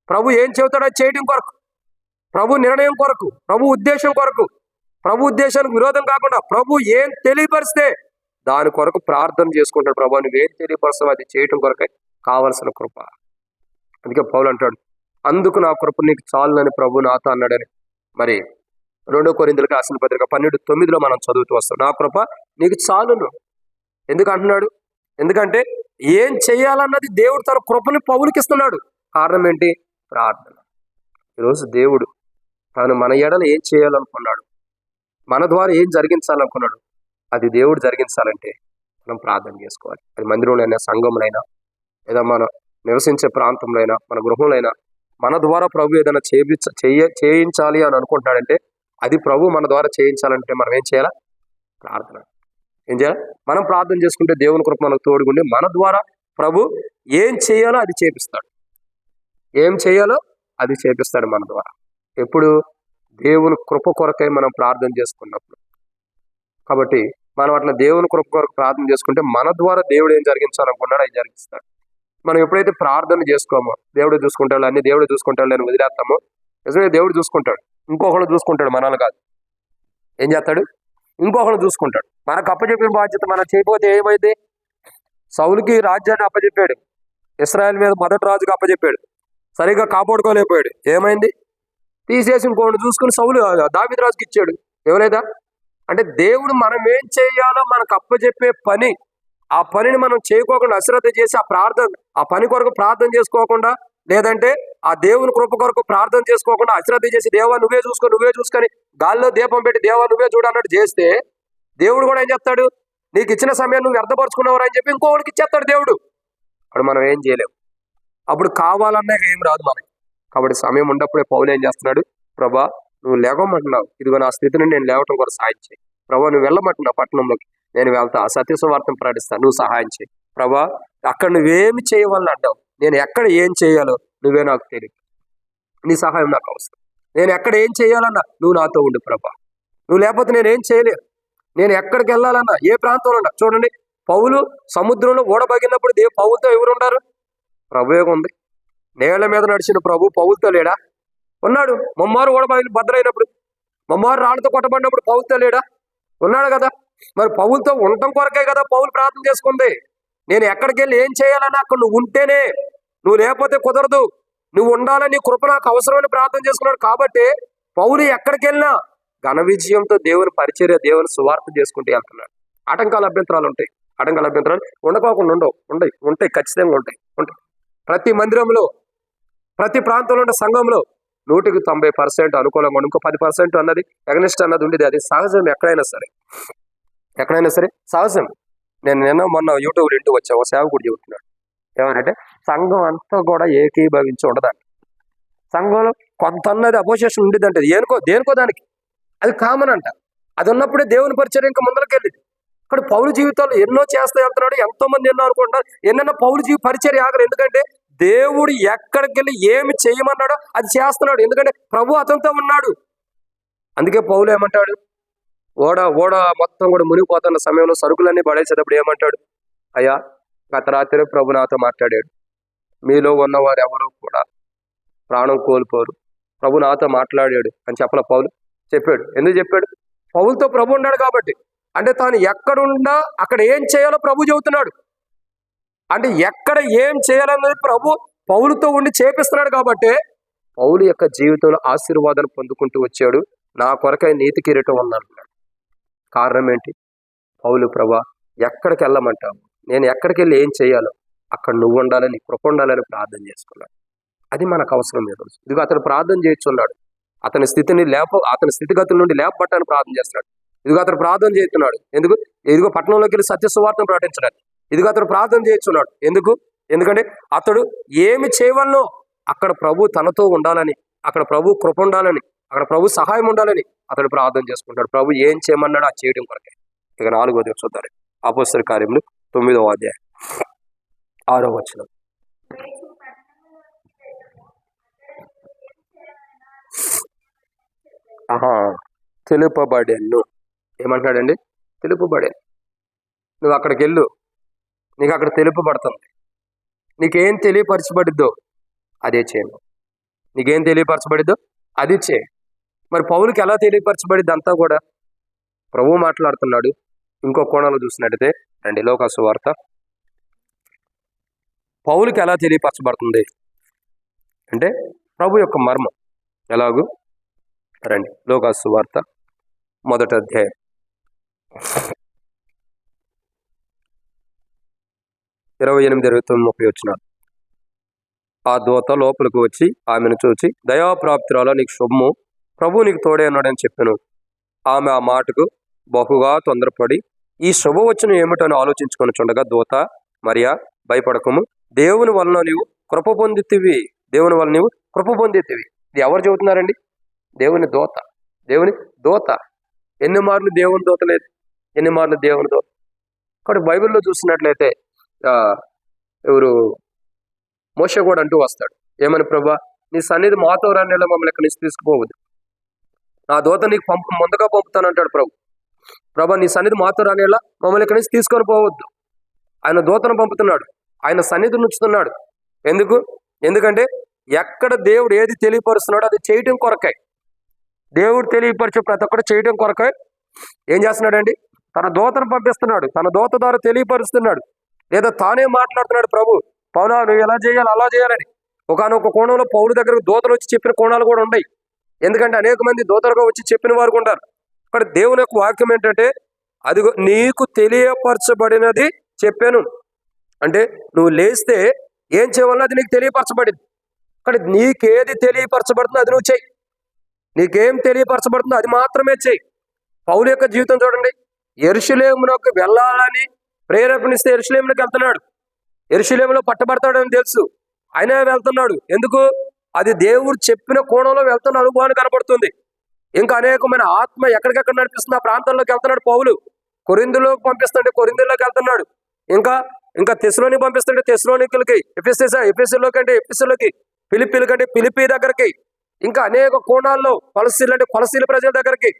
ప్రభు ఏం చెబుతాడో చేయడం కొరకు, ప్రభు నిర్ణయం కొరకు, ప్రభు ఉద్దేశం కొరకు, ప్రభు ఉద్దేశానికి విరోధం కాకుండా ప్రభు ఏం తెలియపరిస్తే దాని కొరకు ప్రార్థన చేసుకుంటాడు. ప్రభు నువ్వేం తెలియపరుస్తావు అది చేయటం కొరకే కావలసిన కృప. అందుకే పౌలు అంటాడు, అందుకు నా కృప నీకు చాలునని ప్రభు నాతో అన్నాడని. మరి 2 కొరింథీయులకు రాసిన పత్రిక 12:9 మనం చదువుతూ వస్తాం, నా కృప నీకు చాలును. ఎందుకు అంటున్నాడు? ఎందుకంటే ఏం చేయాలన్నది దేవుడు తన కృపని పౌలుకి ఇస్తున్నాడు. కారణం ఏంటి? ప్రార్థన. ఈరోజు దేవుడు తాను మన ఎడల ఏం చేయాలనుకున్నాడు, మన ద్వారా ఏం జరిగించాలనుకున్నాడు, అది దేవుడు జరిగించాలంటే మనం ప్రార్థన చేసుకోవాలి. అది మందిరంలో సంఘంలో లేదా మనం నివసించే ప్రాంతంలో అయినా మన గృహంలో అయినా మన ద్వారా ప్రభు ఏదైనా చేయించాలి అని అనుకుంటున్నాడంటే అది ప్రభు మన ద్వారా చేయించాలంటే మనం ఏం చేయాలా? ప్రార్థన. ఏం చేయాలి? మనం ప్రార్థన చేసుకుంటే దేవుని కృప మనకు తోడుగుండి మన ద్వారా ప్రభు ఏం చేయాలో అది చేపిస్తాడు. ఏం చేయాలో అది చేపిస్తాడు మన ద్వారా. ఎప్పుడు? దేవుని కృప కొరకై మనం ప్రార్థన చేసుకున్నప్పుడు. కాబట్టి మనం అట్లా దేవుని కృప కొరకు ప్రార్థన చేసుకుంటే మన ద్వారా దేవుడు ఏం జరిగించాలనుకున్నాడో అది జరిగిస్తాడు. మనం ఎప్పుడైతే ప్రార్థన చేసుకోమో దేవుడు చూసుకుంటాడు, అన్ని దేవుడు చూసుకుంటాడు అని వదిలేస్తామో నిజమే దేవుడు చూసుకుంటాడు. ఇంకొకళ్ళు చూసుకుంటాడు, మనల్ని కాదు. ఏం చేస్తాడు? ఇంకొకళ్ళు చూసుకుంటాడు. మనకు అప్పచెప్పిన బాధ్యత మనం చేయకపోతే ఏమైంది? సౌలుకి రాజ్యాన్ని అప్పచెప్పాడు, ఇశ్రాయేల్ మీద మొదటి రాజుగా అప్పచెప్పాడు, సరిగ్గా కాపాడుకోలేకపోయాడు. ఏమైంది? తీసేసి ఇంకోటి చూసుకుని సౌలు దావీదు రాజుకి ఇచ్చాడు. ఏమలేదా? అంటే దేవుడు మనం ఏం చేయాలో మనకు అప్పచెప్పే పని, ఆ పనిని మనం చేయకోకుండా అశ్రద్ధ చేసి ఆ పని కొరకు ప్రార్థన చేసుకోకుండా, లేదంటే ఆ దేవుని కృప కొరకు ప్రార్థన చేసుకోకుండా అశ్రద్ధ చేసి దేవా నువ్వే చూసుకొని గాల్లో దీపం పెట్టి దేవా నువ్వే చూడన్నట్టు చేస్తే దేవుడు కూడా ఏం చేస్తాడు? నీకు ఇచ్చిన సమయం నువ్వు వ్యర్థపరుచుకున్నావు అని చెప్పి ఇంకొకరికి ఇచ్చేస్తాడు దేవుడు. అప్పుడు మనం ఏం చేయలేము. అప్పుడు కావాలన్నా ఏం రాదు మనకి. కాబట్టి సమయం ఉన్నప్పుడే పౌలు ఏం చేస్తున్నాడు? ప్రభా నువ్వు లేవమంటున్నావు, ఇదిగో నా స్థితిని నేను లేవటం కూడా సహాయం చేయి. ప్రభా నువ్వు వెళ్ళమంటున్నావు పట్టణంలోకి, నేను వెళ్తా, సత్య సువార్తను ప్రకటిస్తాను, నువ్వు సహాయం చేయి. ప్రభా అక్కడ నువ్వేమి చేయవాలని అంటావు, నేను ఎక్కడ ఏం చేయాలో నువ్వే నాకు తెలియదు, నీ సహాయం నాకు అవసరం. నేను ఎక్కడ ఏం చేయాలన్నా నువ్వు నాతో ఉండు ప్రభా, నువ్వు లేకపోతే నేనేం చేయలేను. నేను ఎక్కడికి వెళ్ళాలన్నా, ఏ ప్రాంతంలో ఉన్నా. చూడండి, పౌలు సముద్రంలో ఓడబగినప్పుడు పౌలతో ఎవరు ఉన్నారు? ప్రభువే ఉంది. నేళ్ల మీద నడిచిన ప్రభు పౌలతో లేడా? ఉన్నాడు. మమ్మారు ఓడబగిన భద్రైనప్పుడు, మమ్మారు రాళ్ళతో కొట్టబడినప్పుడు పౌలతో లేడా? ఉన్నాడు కదా. మరి పౌలతో ఉండటం కొరకే కదా పౌలు ప్రార్థన చేసుకుంది. నేను ఎక్కడికి వెళ్ళి ఏం చేయాలన్నా అక్కడ నువ్వు ఉంటేనే, నువ్వు లేకపోతే కుదరదు, నువ్వు ఉండాలని నీ కృప నాకు అవసరమని ప్రార్థన చేసుకున్నాడు. కాబట్టి పౌలు ఎక్కడికి వెళ్ళినా ఘన విజయంతో దేవుని పరిచర్య, దేవుని సువార్త చేసుకుంటూ వెళ్తున్నాడు. అభ్యంతరాలు ఉంటాయి. అభ్యంతరాలు ఉండకోకుండా ఉంటాయి, ఖచ్చితంగా ఉంటాయి. ప్రతి మందిరంలో, ప్రతి ప్రాంతంలో ఉన్న సంఘంలో 100% అనుకూలంగా ఇంకో 10% అన్నది ఎగనిస్ట్ అన్నది ఉండేది. అది సహజం. ఎక్కడైనా సరే సహజం. నేను మొన్న యూట్యూబ్ ఇంటూ వచ్చా, ఒక సేవకుడు చెబుతున్నాడు ఏమనంటే, సంఘం అంతా కూడా ఏకీభవించి ఉండదంట. సంఘంలో కొంత అన్నది అపోజిషన్ ఉండేదంటే దేనికో దానికి అది కామన్ అంట. అది ఉన్నప్పుడే దేవుని పరిచయం ఇంకా ముందరకెళ్ళింది. ఇక్కడ పౌలు జీవితాలు ఎన్నో చేస్తా వెళ్తున్నాడు. ఎంతో మంది ఎన్నో అనుకుంటున్నారు. ఎన్నైనా పౌలు పరిచర్య ఆగరు. ఎందుకంటే దేవుడు ఎక్కడికి వెళ్ళి ఏమి చేయమన్నాడో అది చేస్తున్నాడు. ఎందుకంటే ప్రభు అతనితో ఉన్నాడు. అందుకే పౌలు ఏమంటాడు, ఓడ మొత్తం కూడా మునిగిపోతున్న సమయంలో సరుకులన్నీ పడేసేటప్పుడు ఏమంటాడు, అయ్యా గత రాత్రి ప్రభు నాతో మాట్లాడాడు, మీలో ఉన్నవారు ఎవరు కూడా ప్రాణం కోల్పోరు, ప్రభు నాతో మాట్లాడాడు అని చెప్పల పౌలు చెప్పాడు. ఎందుకు చెప్పాడు? పౌలుతో ప్రభు ఉన్నాడు కాబట్టి. అంటే తాను ఎక్కడున్నా అక్కడ ఏం చేయాలో ప్రభు చెబుతున్నాడు. అంటే ఎక్కడ ఏం చేయాలన్నది ప్రభు పౌలుతో ఉండి చేపిస్తున్నాడు. కాబట్టి పౌలు యొక్క జీవితంలో ఆశీర్వాదాన్ని పొందుకుంటూ వచ్చాడు. నా కొరకై నీతి కిరీటం ఉందన్నాడు. కారణం ఏంటి? పౌలు, ప్రభా ఎక్కడికి వెళ్ళమంటావు, నేను ఎక్కడికి వెళ్ళి ఏం చేయాలో అక్కడ నువ్వు ఉండాలని, కృప ఉండాలని ప్రార్థన చేసుకున్నాడు. అది మనకు అవసరం లేదు. ఇదిగో అతను ప్రార్థన చేస్తున్నాడు. అతని స్థితిగతుల నుండి లేపబట్టాలని ప్రార్థన చేస్తున్నాడు. ఇదిగో అతను ప్రార్థన చేస్తున్నాడు. ఎందుకు? ఇదిగో పట్టణంలోకి వెళ్ళి సత్య సువార్తను ప్రకటించడానికి. ఇదిగో అతను ప్రార్థన చేస్తున్నాడు. ఎందుకంటే అతడు ఏమి చేయవలనో అక్కడ ప్రభు తనతో ఉండాలని, అక్కడ ప్రభు కృప ఉండాలని, అక్కడ ప్రభు సహాయం ఉండాలని అతడు ప్రార్థన చేసుకుంటాడు. ప్రభు ఏం చేయమన్నాడు అది చేయడం కొరకే. ఇక 4వ చూద్దాం. అపోస్తల కార్యములు 9వ అధ్యాయం 6వ వచనం. తెలుపబడెను. ఏమంటాడండి? తెలుపబడేను. నువ్వు అక్కడికి వెళ్ళు, నీకు అక్కడ తెలుపబడుతుంది. నీకేం తెలియపరచబడిద్దో అదే చేయండి. నీకేం తెలియపరచబడిద్దో అది చేయి. మరి పౌలుకి ఎలా తెలియపరచబడిద్ది అంతా కూడా ప్రభు మాట్లాడుతున్నాడు. ఇంకో కోణంలో చూసినట్టయితే రండి, లోకాసు వార్త. పౌలుకి ఎలా తెలియపరచబడుతుంది అంటే ప్రభు యొక్క మర్మం ఎలాగూ రండి, లోకాసు వార్త 1వ అధ్యాయం 28, 29, 30 వచనాలు. ఆ దూత లోపలికి వచ్చి ఆమెను చూచి, దయాప్రాప్తిరాలా, నీకు శుభము, ప్రభు నీకు తోడే అన్నాడని చెప్పాను. ఆమె ఆ మాటకు బహుగా తొందరపడి ఈ శుభవచనం ఏమిటని ఆలోచించుకొని చుండగా దూత, మరియా భయపడకము, దేవుని వలన నీవు కృప పొందితివి. ఇది ఎవరు చెబుతున్నారండి? దేవుని దూత. ఎన్ని మార్లు దేవుని దూత లేదు, ఎన్ని మార్లు దేవుని దూత. కాబట్టి బైబిల్లో చూసినట్లయితే ఎవరు మోషే కూడా అంటూ వస్తాడు, ఏమని, ప్రభా నీ సన్నిధి మాతో రానేలా మమ్మల్ని ఎక్కడి నుంచి తీసుకుపోవద్దు, నా దూత నీకు ముందుగా పంపుతానంటాడు ప్రభు. ప్రభా నీ సన్నిధి మాతో రానేలా మమ్మల్ని ఎక్కడి నుంచి తీసుకొని పోవద్దు. ఆయన దూతను పంపుతున్నాడు, ఆయన సన్నిధిని ఉంచుతున్నాడు. ఎందుకంటే ఎక్కడ దేవుడు ఏది తెలియపరుస్తున్నాడో అది చేయటం కొరకై. దేవుడు తెలియపరిచే ప్రతి ఒక్కటి చేయడం కొరకై ఏం చేస్తున్నాడండి? తన దూతను పంపిస్తున్నాడు, తన దూత ద్వారా తెలియపరుస్తున్నాడు. లేదా తానే మాట్లాడుతున్నాడు ప్రభు, పౌలా నువ్వు ఎలా చేయాలి అలా చేయాలని. ఒకనొక కోణంలో పౌలు దగ్గరకు దూతలు వచ్చి చెప్పిన కోణాలు కూడా ఉన్నాయి. ఎందుకంటే అనేక మంది దూతలుగా వచ్చి చెప్పిన వారు ఉంటారు. ఇక్కడ దేవుని యొక్క వాక్యం ఏంటంటే, అదిగో నీకు తెలియపరచబడినది చెప్పాను. అంటే నువ్వు లేస్తే ఏం చేయాలో అది నీకు తెలియపరచబడింది. ఇక్కడ నీకేది తెలియపరచబడుతుందో అది నువ్వు చెయ్యి. నీకేం తెలియపరచబడుతుందో అది మాత్రమే చెయ్యి. పౌలు యొక్క జీవితం చూడండి. యెరూషలేమునకు వెళ్ళాలని ప్రేరేపణిస్తే యెరూషలేమునకు వెళ్తున్నాడు. యెరూషలేములో పట్టబడతాడని తెలుసు, ఆయనే వెళ్తున్నాడు. ఎందుకు? అది దేవుడు చెప్పిన కోణంలో వెళ్తున్న అనుభవాన్ని కనబడుతుంది. ఇంకా అనేకమైన ఆత్మ ఎక్కడికెక్కడ నడిపిస్తుంది ఆ ప్రాంతంలోకి వెళ్తున్నాడు పౌలు. కొరింథీలోకి పంపిస్తుంటే కొరింథీలోకి వెళ్తున్నాడు. ఇంకా తెస్సలోనికి పంపిస్తుంటే తెస్సలోనికులకి, ఎఫెసీలోకి అంటే ఎఫెసీలోకి, ఫిలిప్పీలకంటే ఫిలిప్పీ దగ్గరికి, ఇంకా అనేక కోణాల్లో కొలసీల ప్రజల దగ్గరికి,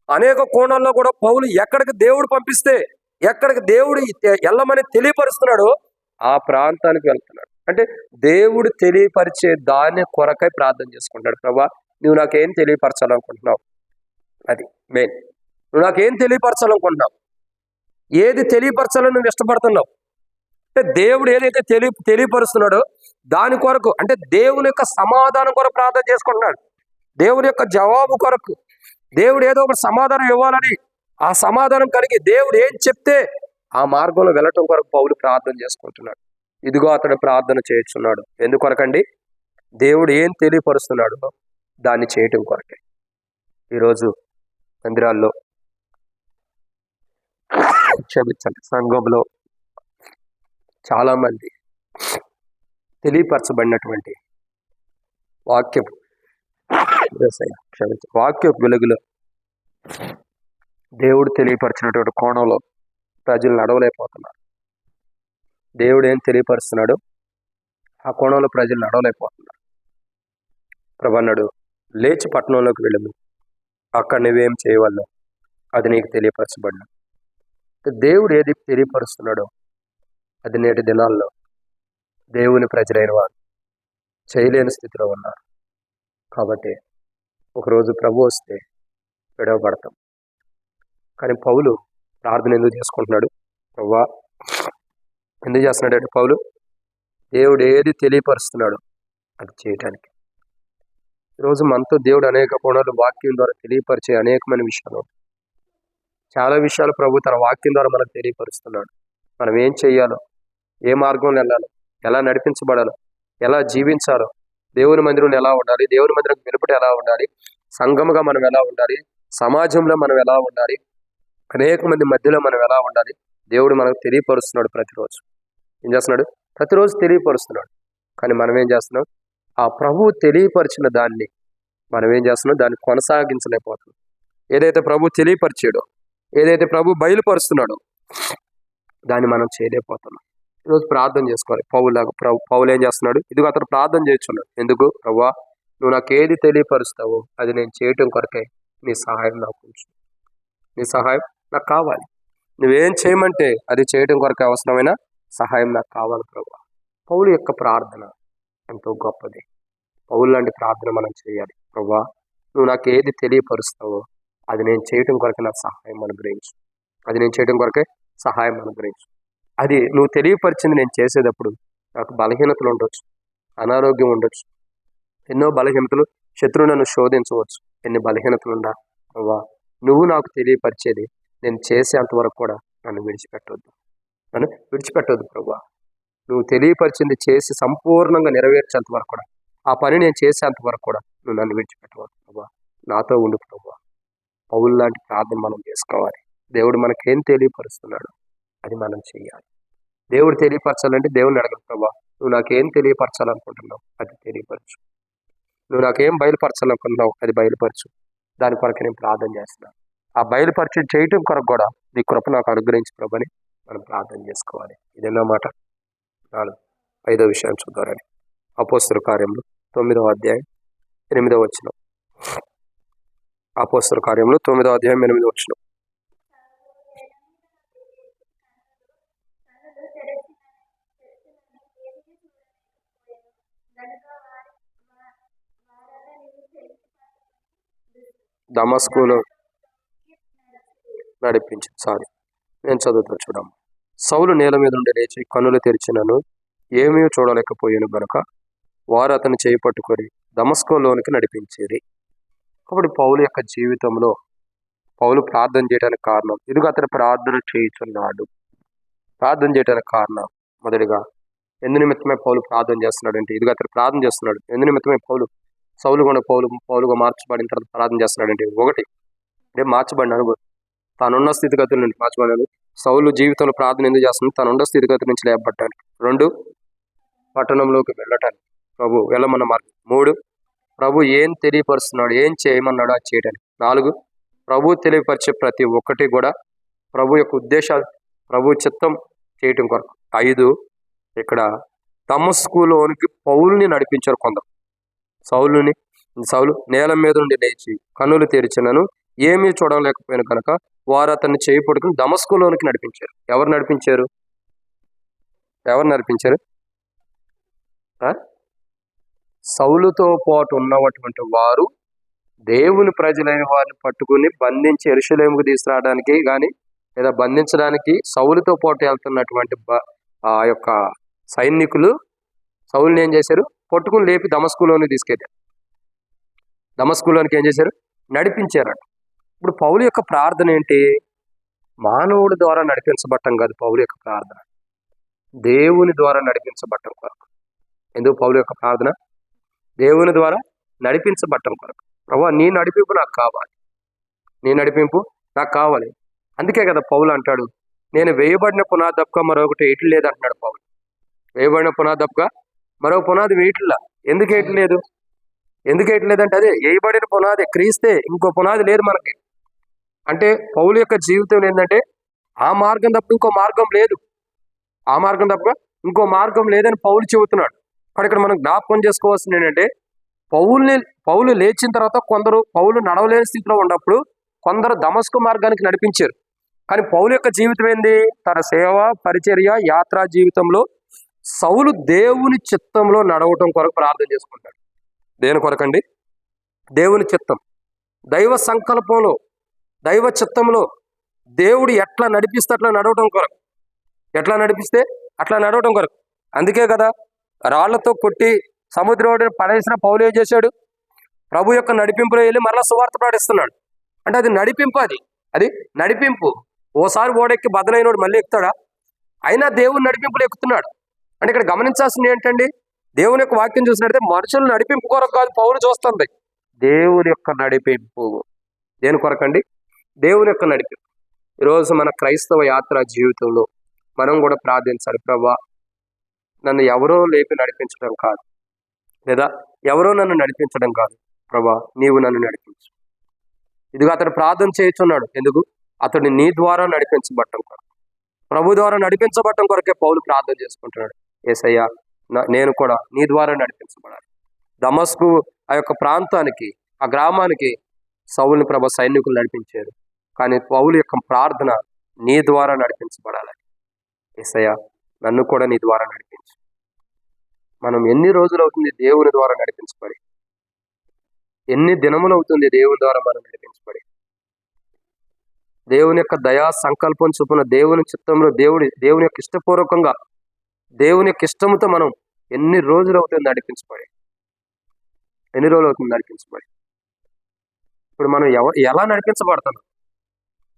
అనేక కోణాల్లో కూడా పౌలు ఎక్కడికి దేవుడు పంపిస్తే, ఎక్కడికి దేవుడు వెళ్ళమని తెలియపరుస్తున్నాడో ఆ ప్రాంతానికి వెళ్తున్నాడు. అంటే దేవుడు తెలియపరిచే దాన్ని కొరకై ప్రార్థన చేసుకుంటాడు. ప్రభా నువ్వు నాకేం తెలియపరచాలనుకుంటున్నావు, అది మెయిన్. నువ్వు నాకేం తెలియపరచాలనుకుంటున్నావు, ఏది తెలియపరచాలని నువ్వు ఇష్టపడుతున్నావు అంటే దేవుడు ఏదైతే తెలియపరుస్తున్నాడో దాని కొరకు, అంటే దేవుని యొక్క సమాధానం కొరకు ప్రార్థన చేసుకుంటున్నాడు. దేవుని యొక్క జవాబు కొరకు, దేవుడు ఏదో ఒక సమాధానం ఇవ్వాలని, ఆ సమాధానం కలిగి దేవుడు ఏం చెప్తే ఆ మార్గంలో వెళ్ళటం కొరకు పౌలు ప్రార్థన చేసుకుంటున్నాడు. ఇదిగో అతడు ప్రార్థన చేయుచున్నాడు. ఎందుకొరకండి? దేవుడు ఏం తెలియపరుస్తున్నాడో దాన్ని చేయటం కొరకే. ఈరోజు మందిరాల్లో, క్షమించండి, సంఘంలో చాలామంది తెలియపరచబడినటువంటి వాక్యపు వాక్యపు వెలుగులో దేవుడు తెలియపరిచినటువంటి కోణంలో ప్రజలు నడవలేకపోతున్నారు. దేవుడు ఏం తెలియపరుస్తున్నాడు ఆ కోణంలో ప్రజలు నడవలేకపోతున్నారు. ప్రభన్నాడు, లేచి పట్టణంలోకి వెళ్ళము, అక్కడ నువ్వేం చేయవల్లో అది నీకు తెలియపరచబడిన. దేవుడు ఏది తెలియపరుస్తున్నాడో అది నేటి దినాల్లో దేవుని ప్రజలైన వారు చేయలేని స్థితిలో ఉన్నారు. కాబట్టి ఒకరోజు ప్రభు వస్తే విడవబడతాం. కానీ పౌలు ప్రార్థన ఎందుకు చేసుకుంటున్నాడు? ప్రభువా, ఎందుకు చేస్తున్నాడు పౌలు? దేవుడు ఏది తెలియపరుస్తున్నాడు అది చేయటానికి. ఈరోజు మనతో దేవుడు అనేక కోణాలు వాక్యం ద్వారా తెలియపరిచే అనేకమైన విషయాలు, చాలా విషయాలు ప్రభు తన వాక్యం ద్వారా మనకు తెలియపరుస్తున్నాడు. మనం ఏం చేయాలో, ఏ మార్గంలో వెళ్ళాలో, ఎలా నడిపించబడాలో, ఎలా జీవించాలో, దేవుని మందిరంలో ఎలా ఉండాలి, దేవుని మందిరం వెలుపట ఎలా ఉండాలి, సంఘముగా మనం ఎలా ఉండాలి, సమాజంలో మనం ఎలా ఉండాలి, అనేక మంది మధ్యలో మనం ఎలా ఉండాలి, దేవుడు మనకు తెలియపరుస్తున్నాడు. ప్రతిరోజు ఏం చేస్తున్నాడు? ప్రతిరోజు తెలియపరుస్తున్నాడు. కానీ మనం ఏం చేస్తున్నాం? ఆ ప్రభువు తెలియపరిచిన దాన్ని మనం ఏం చేస్తున్నాం? దాన్ని కొనసాగించలేకపోతున్నాం. ఏదైతే ప్రభు తెలియపరిచాడో, ఏదైతే ప్రభు బయలుపరుస్తున్నాడో దాన్ని మనం చేయలేకపోతున్నాం. ఈరోజు ప్రార్థన చేసుకోవాలి. పౌలు ఏం చేస్తున్నాడు? ఇదిగో అతను ప్రార్థన చేస్తున్నాడు. ఎందుకు? ప్రభువా, నువ్వు నాకు ఏది తెలియపరుస్తావో అది నేను చేయటం కొరకే నీ సహాయం నాకు ఉంచు. నీ సహాయం నాకు కావాలి. నువ్వేం చేయమంటే అది చేయడం కొరకే అవసరమైన సహాయం నాకు కావాలి ప్రభువా. పౌలు యొక్క ప్రార్థన ఎంతో గొప్పది. పౌలు లాంటి ప్రార్థన మనం చేయాలి. ప్రభువా, నువ్వు నాకు ఏది తెలియపరుస్తావో అది నేను చేయటం కొరకే నాకు సహాయం అనుగ్రహించు. అది నేను చేయడం కొరకే సహాయం అనుగ్రహించు. అది నువ్వు తెలియపరిచింది నేను చేసేటప్పుడు నాకు బలహీనతలు ఉండొచ్చు, అనారోగ్యం ఉండొచ్చు, ఎన్నో బలహీనతలు, శత్రువు నన్ను శోధించవచ్చు. ఎన్ని బలహీనతలు ఉండా ప్రభువా, నువ్వు నాకు తెలియపరిచేది నేను చేసేంతవరకు కూడా నన్ను విడిచిపెట్టొద్దు ప్రభువా. నువ్వు తెలియపరిచింది చేసి సంపూర్ణంగా నెరవేర్చేంత వరకు కూడా, ఆ పని నేను చేసేంత వరకు కూడా నువ్వు నన్ను విడిచిపెట్టవద్దు ప్రభువా. నాతో ఉండు ప్రభువా. పౌలు లాంటి ప్రార్థన మనం చేసుకోవాలి. దేవుడు మనకేం తెలియపరుస్తున్నాడు అది మనం చేయాలి. దేవుడు తెలియపరచాలంటే దేవుడిని అడగదు. ప్రభువా, నువ్వు నాకేం తెలియపరచాలనుకుంటున్నావు అది తెలియపరచు. నువ్వు నాకేం బయలుపరచాలనుకుంటున్నావు అది బయలుపరచు. దాని కొరకు నేను ప్రార్థన చేస్తున్నాను. ఆ బయలుపరిచి చేయటం కొరకు కూడా నీ కృప నాకు అనుగ్రహించి ప్రభుని మనం ప్రార్థన చేసుకోవాలి. ఇదన్నమాట. 5వ విషయాన్ని చూద్దారని. అపోస్తల కార్యములు 9వ అధ్యాయం 8వ వచనం. అపోస్తల కార్యములు 9వ అధ్యాయం 8వ వచనం. దమస్కులో నడిపించి నేను చదువుతాను చూడము. సౌలు నేల మీద నుండి లేచి కన్నులు తెరిచినను ఏమీ చూడలేకపోయాను గనుక వారు అతను చేయి పట్టుకొని దమస్కులోనికి నడిపించేది. కాబట్టి పౌలు యొక్క జీవితంలో పౌలు ప్రార్థన చేయడానికి కారణం, ఇదిగో అతను ప్రార్థన చేయుచున్నాడు. ప్రార్థన చేయడానికి కారణం మొదటిగా ఎందు నిమిత్తమే పౌలు ప్రార్థన చేస్తున్నాడు అంటే, ఇదిగో అతను ప్రార్థన చేస్తున్నాడు. ఎందు నిమిత్తమే సౌలు కూడా పౌలుగా మార్చబడిన తర్వాత ప్రార్థన చేస్తున్నాడు అంటే, ఒకటి అంటే మార్చబడిన అనుభవం, తానున్న స్థితిగతుల నుంచి మార్చబడినాడు. సౌలు జీవితంలో ప్రార్థన ఎందుకు చేస్తుంది? తనున్న స్థితిగతుల నుంచి లేపబట్టడానికి. 2, పట్టణంలోకి వెళ్ళటానికి, ప్రభు వెళ్ళమన్న మార్గం. 3, ప్రభు ఏం తెలియపరుస్తున్నాడు, ఏం చేయమన్నాడు అది చేయడానికి. 4, ప్రభు తెలియపరిచే ప్రతి ఒక్కటి కూడా ప్రభు యొక్క ఉద్దేశాలు, ప్రభు చిత్తం చేయటం కొరకు. 5, ఇక్కడ దమస్కులోనికి పౌలుని నడిపించారు కొందరు. సౌలు నేల మీద నుండి లేచి కన్నులు తెరిచినను ఏమీ చూడలేకపోయిన కనుక వారు అతన్ని చేయి పట్టుకుని దమస్కులోనికి నడిపించారు. ఎవరు నడిపించారు? సౌలుతో పాటు ఉన్నటువంటి వారు దేవుని ప్రజలైన వారిని పట్టుకుని బంధించి యెరూషలేముకు తీసుకురావడానికి కానీ లేదా బంధించడానికి సౌలుతో పాటు వెళ్తున్నటువంటి ఆ యొక్క సైనికులు సౌలుని ఏం చేశారు? పట్టుకుని లేపి దమస్కులోనికి తీసుకెళ్ళారు. దమస్కులోనికి ఏం చేశారు? నడిపించారట. ఇప్పుడు పౌలు యొక్క ప్రార్థన ఏంటి? మానవుడి ద్వారా నడిపించబట్టం కాదు పౌలు యొక్క ప్రార్థన. దేవుని ద్వారా నడిపించబట్టం కొరకు. ఎందుకు పౌలు యొక్క ప్రార్థన? దేవుని ద్వారా నడిపించబట్టం కొరకు. ప్రభువా, నీ నడిపింపు నాకు కావాలి, నీ నడిపింపు నాకు కావాలి. అందుకే కదా పౌలు అంటాడు, నేను వేయబడిన పునాది తప్ప మరొకటి వేయటం లేదు అంటున్నాడు పౌలు. వేయబడిన పునాది తప్ప మరొక పునాది వేయట్లా. ఎందుకు వేయటం లేదు? ఎందుకు వేయటం లేదంటే అదే వేయబడిన పునాది క్రీస్తే, ఇంకో పునాది లేదు మనకి. అంటే పౌలు యొక్క జీవితం ఏంటంటే ఆ మార్గం తప్ప ఇంకో మార్గం లేదు, ఆ మార్గం తప్ప ఇంకో మార్గం లేదని పౌలు చెబుతున్నాడు. కానీ ఇక్కడ మనం జ్ఞాపకం చేసుకోవాల్సింది ఏంటంటే పౌలు లేచిన తర్వాత కొందరు పౌలు నడవలేని స్థితిలో ఉన్నప్పుడు కొందరు దమస్కు మార్గానికి నడిపించారు. కానీ పౌలు యొక్క జీవితం ఏంది? తన సేవ, పరిచర్య, యాత్రా జీవితంలో సౌలు దేవుని చిత్తంలో నడవటం కొరకు ప్రార్థన చేసుకుంటాడు. దేని కొరకండి? దేవుని చిత్తం, దైవ సంకల్పంలో, దైవ చిత్తంలో దేవుడు ఎట్లా నడిపిస్తే అట్లా నడవటం కొరకు, ఎట్లా నడిపిస్తే అట్లా నడవటం కొరకు. అందుకే కదా రాళ్లతో కొట్టి సముద్రం పడేసిన పౌలు ఏం చేశాడు? ప్రభు యొక్క నడిపింపులో వెళ్ళి మరలా సువార్త ప్రకటిస్తున్నాడు. అంటే అది నడిపింపు, అది నడిపింపు. ఓసారి ఓడెక్కి బదులైనోడు మళ్ళీ ఎక్కుతాడా? అయినా దేవుని నడిపింపులు ఎక్కుతున్నాడు. అంటే ఇక్కడ గమనించాల్సింది ఏంటండి? దేవుని యొక్క వాక్యం చూసినట్లయితే మనుషులు నడిపింపు కొరకు కాదు పౌలు చూస్తుంది, దేవుని యొక్క నడిపింపు. దేని కొరకండి? దేవుని యొక్క నడిపింపు. ఈరోజు మన క్రైస్తవ యాత్ర జీవితంలో మనం కూడా ప్రార్థించాలి, ప్రభువా నన్ను ఎవరో లేపి నడిపించడం కాదు, లేదా ఎవరో నన్ను నడిపించడం కాదు, ప్రభువా నీవు నన్ను నడిపించు. ఇదిగో అతడు ప్రార్థన చేయుచున్నాడు. ఎందుకు? అతడు నీ ద్వారా నడిపించబట్టం కొరకు, ప్రభు ద్వారా నడిపించబట్టం కొరకే పౌలు ప్రార్థన చేసుకుంటున్నాడు. యేసయ్యా, నేను కూడా నీ ద్వారా నడిపించబడాలి. దమస్కు ఆ యొక్క ప్రాంతానికి, ఆ గ్రామానికి సౌలుని ప్రభు సైనికులు నడిపించారు. కానీ పౌలు యొక్క ప్రార్థన నీ ద్వారా నడిపించబడాలి. యేసయ్యా, నన్ను కూడా నీ ద్వారా నడిపించు. మనం ఎన్ని రోజులు అవుతుంది దేవుని ద్వారా నడిపించబడి? ఎన్ని దినములు అవుతుంది దేవుని ద్వారా మనం నడిపించబడి? దేవుని యొక్క దయా సంకల్పం చొప్పున దేవుని చిత్తంలో దేవుని యొక్క ఇష్టపూర్వకంగా దేవుని యొక్క ఇష్టంతో మనం ఎన్ని రోజులు అవుతుంది నడిపించబడి? ఎన్ని రోజులు అవుతుంది నడిపించబడి? ఇప్పుడు మనం ఎలా నడిపించబడుతున్నాం?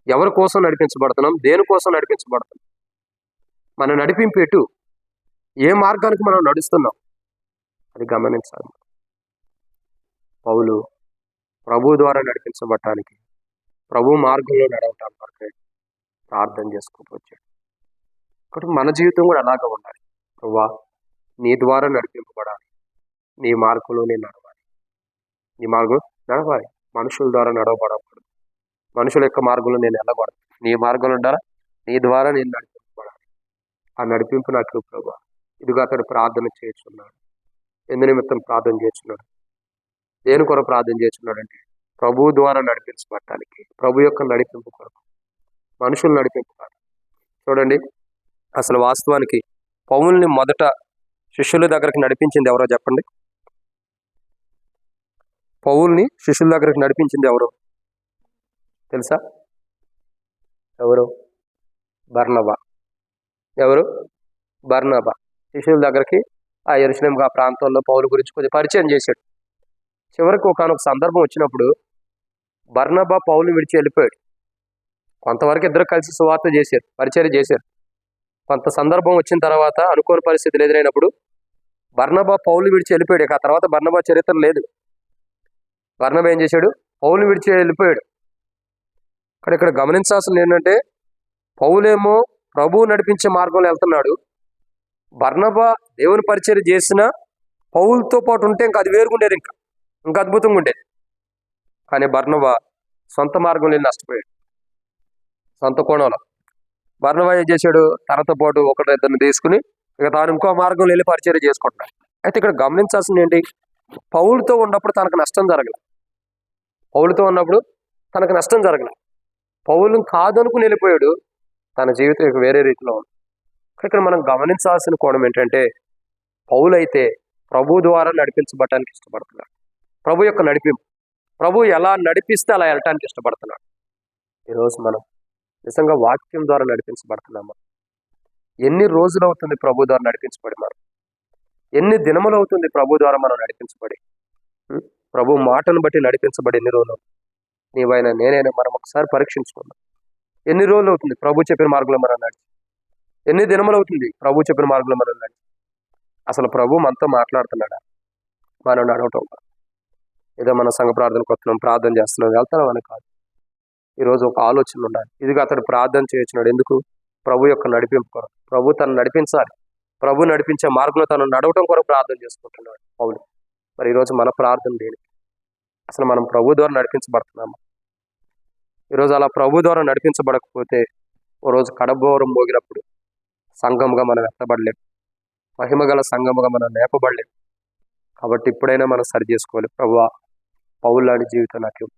ఎవరి కోసం నడిపించబడుతున్నాం? దేనికోసం నడిపించబడుతున్నాం? మన నడిపింపు ఎటు? ఏ మార్గానికి మనం నడుస్తున్నాం? అది గమనించాలి. పౌలు ప్రభు ద్వారా నడిపించబడటానికి, ప్రభు మార్గంలో నడవటానికి ప్రార్థన చేసుకుంటూ వచ్చాడు. కాబట్టి మన జీవితం కూడా అలాగే ఉండాలి. ప్రభువా నీ ద్వారా నడిపింపబడాలి, నీ మార్గంలో నేను నడవాలి, నీ మార్గం నడవాలి. మనుషుల ద్వారా నడవబడకూడదు, మనుషుల యొక్క మార్గంలో నేను వెళ్ళకూడదు. నీ మార్గంలో ఉండాలా, నీ ద్వారా నేను నడిపింపబడాలి. ఆ నడిపింపు నాకు ప్రభువా. ఇదిగా అతడు ప్రార్థన చేస్తున్నాడు. ఎందు నిమిత్తం ప్రార్థన చేస్తున్నాడు? దేని కొరకు ప్రార్థన చేస్తున్నాడు అంటే ప్రభు ద్వారా నడిపించబడటానికి, ప్రభు యొక్క నడిపింపు కొరకు, మనుషులు నడిపింపు కాదు. చూడండి, అసలు వాస్తవానికి పౌలుని మొదట శిష్యుల దగ్గరికి నడిపించింది ఎవరో చెప్పండి? పౌలుని శిష్యుల దగ్గరికి నడిపించింది ఎవరు తెలుసా? ఎవరు? బర్నబా. ఎవరు? బర్నబా. శిష్యుల దగ్గరికి ఆ యెరూషలేము ఆ ప్రాంతంలో పౌలు గురించి కొద్దిగా పరిచయం చేశాడు. చివరికి ఒకనొక సందర్భం వచ్చినప్పుడు బర్నబా పౌలుని విడిచి వెళ్ళిపోయాడు. కొంతవరకు ఇద్దరు కలిసి సువార్త చేశారు, పరిచర్య చేశారు. కొంత సందర్భం వచ్చిన తర్వాత అనుకోని పరిస్థితులు ఎదురైనప్పుడు బర్నబా పౌలుని విడిచి వెళ్ళిపోయాడు. ఆ తర్వాత బర్నబా చరిత్ర లేదు. బర్నబా ఏం చేశాడు? పౌలుని విడిచి వెళ్ళిపోయాడు. ఇక్కడ గమనించాల్సింది ఏంటంటే పౌలేమో ప్రభువు నడిపించే మార్గంలో వెళ్తున్నాడు. బర్నబా దేవుని పరిచర్య చేసిన పౌలుతో పాటు ఉంటే ఇంకా అది వేరుగుండేది, ఇంకా అద్భుతంగా ఉండేది. కానీ బర్నబా సొంత మార్గంలో నష్టపోయాడు. సొంత కోణంలో బర్నబా ఏం చేశాడు? తనతో పాటు ఒకటి ఇద్దరిని తీసుకుని ఇక తాను ఇంకో మార్గంలో వెళ్ళి పరిచర్య చేసుకుంటున్నాడు. అయితే ఇక్కడ గమనించాల్సింది ఏంటి? పౌలుతో ఉన్నప్పుడు తనకు నష్టం జరగలేదు. పౌలుతో ఉన్నప్పుడు తనకు నష్టం జరగలేదు. పౌలుని కాదనుకుని వెళ్ళిపోయాడు. తన జీవితం ఇక వేరే రీతిలో ఉంది. ఇక్కడ మనం గమనించాల్సిన కోణం ఏంటంటే పౌలు అయితే ప్రభు ద్వారా నడిపించబడటానికి ఇష్టపడుతున్నాడు. ప్రభు యొక్క నడిపింపు, ప్రభు ఎలా నడిపిస్తే అలా వెళ్ళటానికి ఇష్టపడుతున్నాడు. ఈరోజు మనం నిజంగా వాక్యం ద్వారా నడిపించబడుతున్నామా? ఎన్ని రోజులు అవుతుంది ప్రభు ద్వారా నడిపించబడి? మనం ఎన్ని దినములు అవుతుంది ప్రభు ద్వారా మనం నడిపించబడి? ప్రభు మాటను బట్టి నడిపించబడి ఎన్ని రోజులు? నీవైనా నేనైనా మనం ఒకసారి పరీక్షించుకుందాం. ఎన్ని రోజులు అవుతుంది ప్రభు చెప్పిన మార్గంలో మనం నడిచి? ఎన్ని దినములు అవుతుంది ప్రభు చెప్పిన మార్గంలో మనం నడిచి? అసలు ప్రభు మనతో మాట్లాడుతున్నాడా? మనం నడవటం ఏదో మన సంఘ ప్రార్థనకు వస్తున్నాం, ప్రార్థన చేస్తున్నాం, వెళ్తున్నాం అని కాదు. ఈరోజు ఒక ఆలోచన ఉండాలి. ఇదిగా అతడు ప్రార్థన చేయించున్నాడు. ఎందుకు? ప్రభు యొక్క నడిపింపు కొరకు. ప్రభు తను నడిపించాలి. ప్రభు నడిపించే మార్గంలో తను నడవటం కొరకు ప్రార్థన చేసుకుంటున్నాడు పౌలు. మరి ఈరోజు మన ప్రార్థన దేనికి? అసలు మనం ప్రభు ద్వారా నడిపించబడుతున్నామా? ఈరోజు అలా ప్రభు ద్వారా నడిపించబడకపోతే ఓ రోజు కడబోరం మోగినప్పుడు సంఘముగా మనం ఎత్తబడలేము, మహిమగల సంఘముగా మనం లేపబడలేము. కాబట్టి ఇప్పుడైనా మనం సరి చేసుకోవాలి. ప్రభువా, పౌలు లాంటి జీవితం నాకు ఇవ్వు.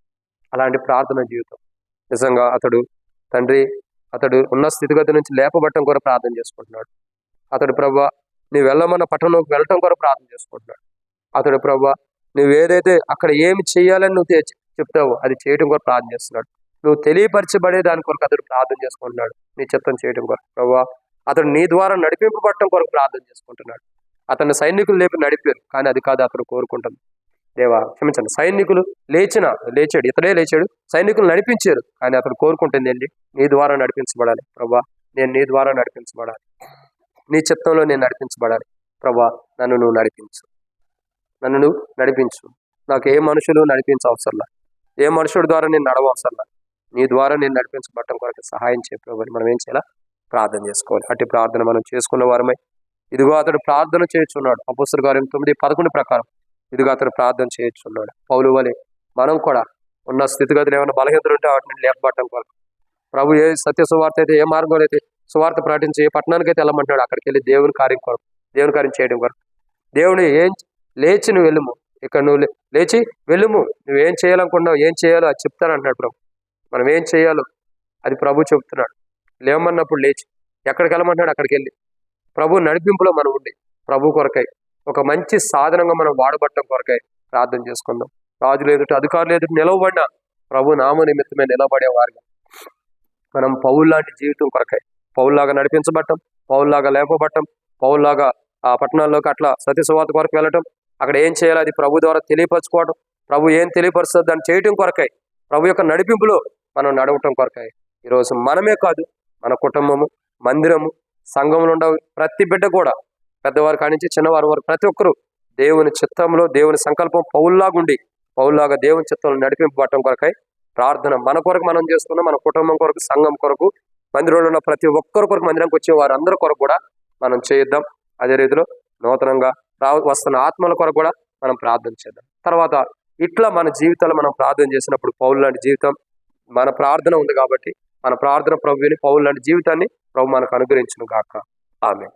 అలాంటి ప్రార్థన జీవితం. నిజంగా అతడు ఉన్న స్థితిగతి నుంచి లేపబట్టడం కూడా ప్రార్థన చేసుకుంటున్నాడు. అతడు ప్రభువా, నువ్వు వెళ్ళమన్న పట్టణంలోకి వెళ్ళటం కూడా ప్రార్థన చేసుకుంటున్నాడు. అతడు ప్రభువా, నువ్వు ఏదైతే అక్కడ ఏమి చేయాలని నువ్వు చెప్తావో అది చేయడం కూడా ప్రార్థన చేస్తున్నాడు. నువ్వు తెలియపరచబడే దాని కొరకు అతడు ప్రార్థన చేసుకుంటున్నాడు. నీ చిత్తం చేయడం కొరకు ప్రభువా, అతడు నీ ద్వారా నడిపింపబడటం కొరకు ప్రార్థన చేసుకుంటున్నాడు. అతన్ని సైనికులు లేపి నడిపారు, కానీ అది కాదు అతడు కోరుకుంటుంది. దేవా క్షమించండి, సైనికులు లేచాడు, ఇతడే లేచాడు, సైనికులు నడిపించారు, కానీ అతడు కోరుకుంటుంది ఏంటి? నీ ద్వారా నడిపించబడాలి ప్రభా, నేను నీ ద్వారా నడిపించబడాలి, నీ చిత్తంలో నేను నడిపించబడాలి. ప్రభా, నన్ను నువ్వు నడిపించు. నాకు ఏ మనుషులు నడిపించ అవసరంలా, ఏ మనుషుడి ద్వారా నేను నడవసరంలా, నీ ద్వారా నేను నడిపించబడటం కొరకు సహాయం చేయ ప్రభు. మనం ఏం చేయాలా? ప్రార్థన చేసుకోవాలి. అట్టి ప్రార్థన మనం చేసుకున్న వారమై ఇదిగో అతడు ప్రార్థన చేయుచున్నాడు. అపోస్తలుల కార్యం 9:11 ప్రకారం ఇదిగో అతడు ప్రార్థన చేయుచున్నాడు. పౌలు వలె మనం కూడా ఉన్న స్థితిగతులు ఏమైనా బలహీనతలు ఉంటే వాటిని లేపబట్టడం కొరకు ప్రభు ఏ సత్య సువార్త అయితే, ఏ మార్గంలో అయితే సువార్త ప్రకటించి ఏ పట్టణానికి అయితే వెళ్ళమంటాడు అక్కడికి వెళ్ళి దేవుని కార్యం చేయడం కొరకు. దేవుని లేచి నువ్వు వెళ్ళుము, ఇక్కడ నువ్వు లేచి వెళ్ళుము, నువ్వేం చేయాలనుకుంటున్నావు, ఏం చేయాలో అది చెప్తానంటున్నాడు ప్రభు. మనం ఏం చేయాలో అది ప్రభు చెప్తున్నాడు. లేవమన్నప్పుడు లేచి ఎక్కడికి వెళ్ళమంటాడు అక్కడికి వెళ్ళి ప్రభు నడిపింపులో మనం ఉండి ప్రభు కొరకై ఒక మంచి సాధనంగా మనం వాడబట్టడం కొరకై ప్రార్థన చేసుకుందాం. రాజులు ఎదుట, అధికారులు ఎదుట నిలవబడిన ప్రభు నామ నిమిత్తమే నిలబడే వారిగా మనం పౌలు లాంటి జీవితం కొరకై పౌల్లాగా నడిపించబట్టం, పౌల్లాగా లేపబట్టం, పౌల్లాగా ఆ పట్టణాల్లోకి అట్లా సత్య సువార్త కొరకు వెళ్ళటం, అక్కడ ఏం చేయాలి అది ప్రభు ద్వారా తెలియపరచుకోవడం, ప్రభు ఏం తెలియపరుస్తుంది దాన్ని చేయటం కొరకై ప్రభు యొక్క నడిపింపులో మనం నడవటం కొరకై ఈరోజు మనమే కాదు, మన కుటుంబము, మందిరము, సంఘంలో ఉండే ప్రతి బిడ్డ కూడా, పెద్దవారి కానించి చిన్నవారి వరకు ప్రతి ఒక్కరూ దేవుని చిత్తంలో, దేవుని సంకల్పం పౌల్లాగా దేవుని చిత్తంలో నడిపింపబడటం కొరకై ప్రార్థన మన కొరకు మనం చేసుకున్నాం. మన కుటుంబం కొరకు, సంఘం కొరకు, మందిరంలో ఉన్న ప్రతి ఒక్కరి కొరకు, మందిరానికి వచ్చే వారందరి కొరకు కూడా మనం చేద్దాం. అదే రీతిలో నూతనంగా వస్తున్న ఆత్మల కొరకు కూడా మనం ప్రార్థన చేద్దాం. తర్వాత ఇట్లా మన జీవితాల్లో మనం ప్రార్థన చేసినప్పుడు పౌలు లాంటి జీవితం మన ప్రార్థన ఉంది కాబట్టి మన ప్రార్థన ప్రభువుని పౌలు లాంటి జీవితాన్ని ప్రభు మనకు అనుగ్రహించును గాక. ఆమేన్.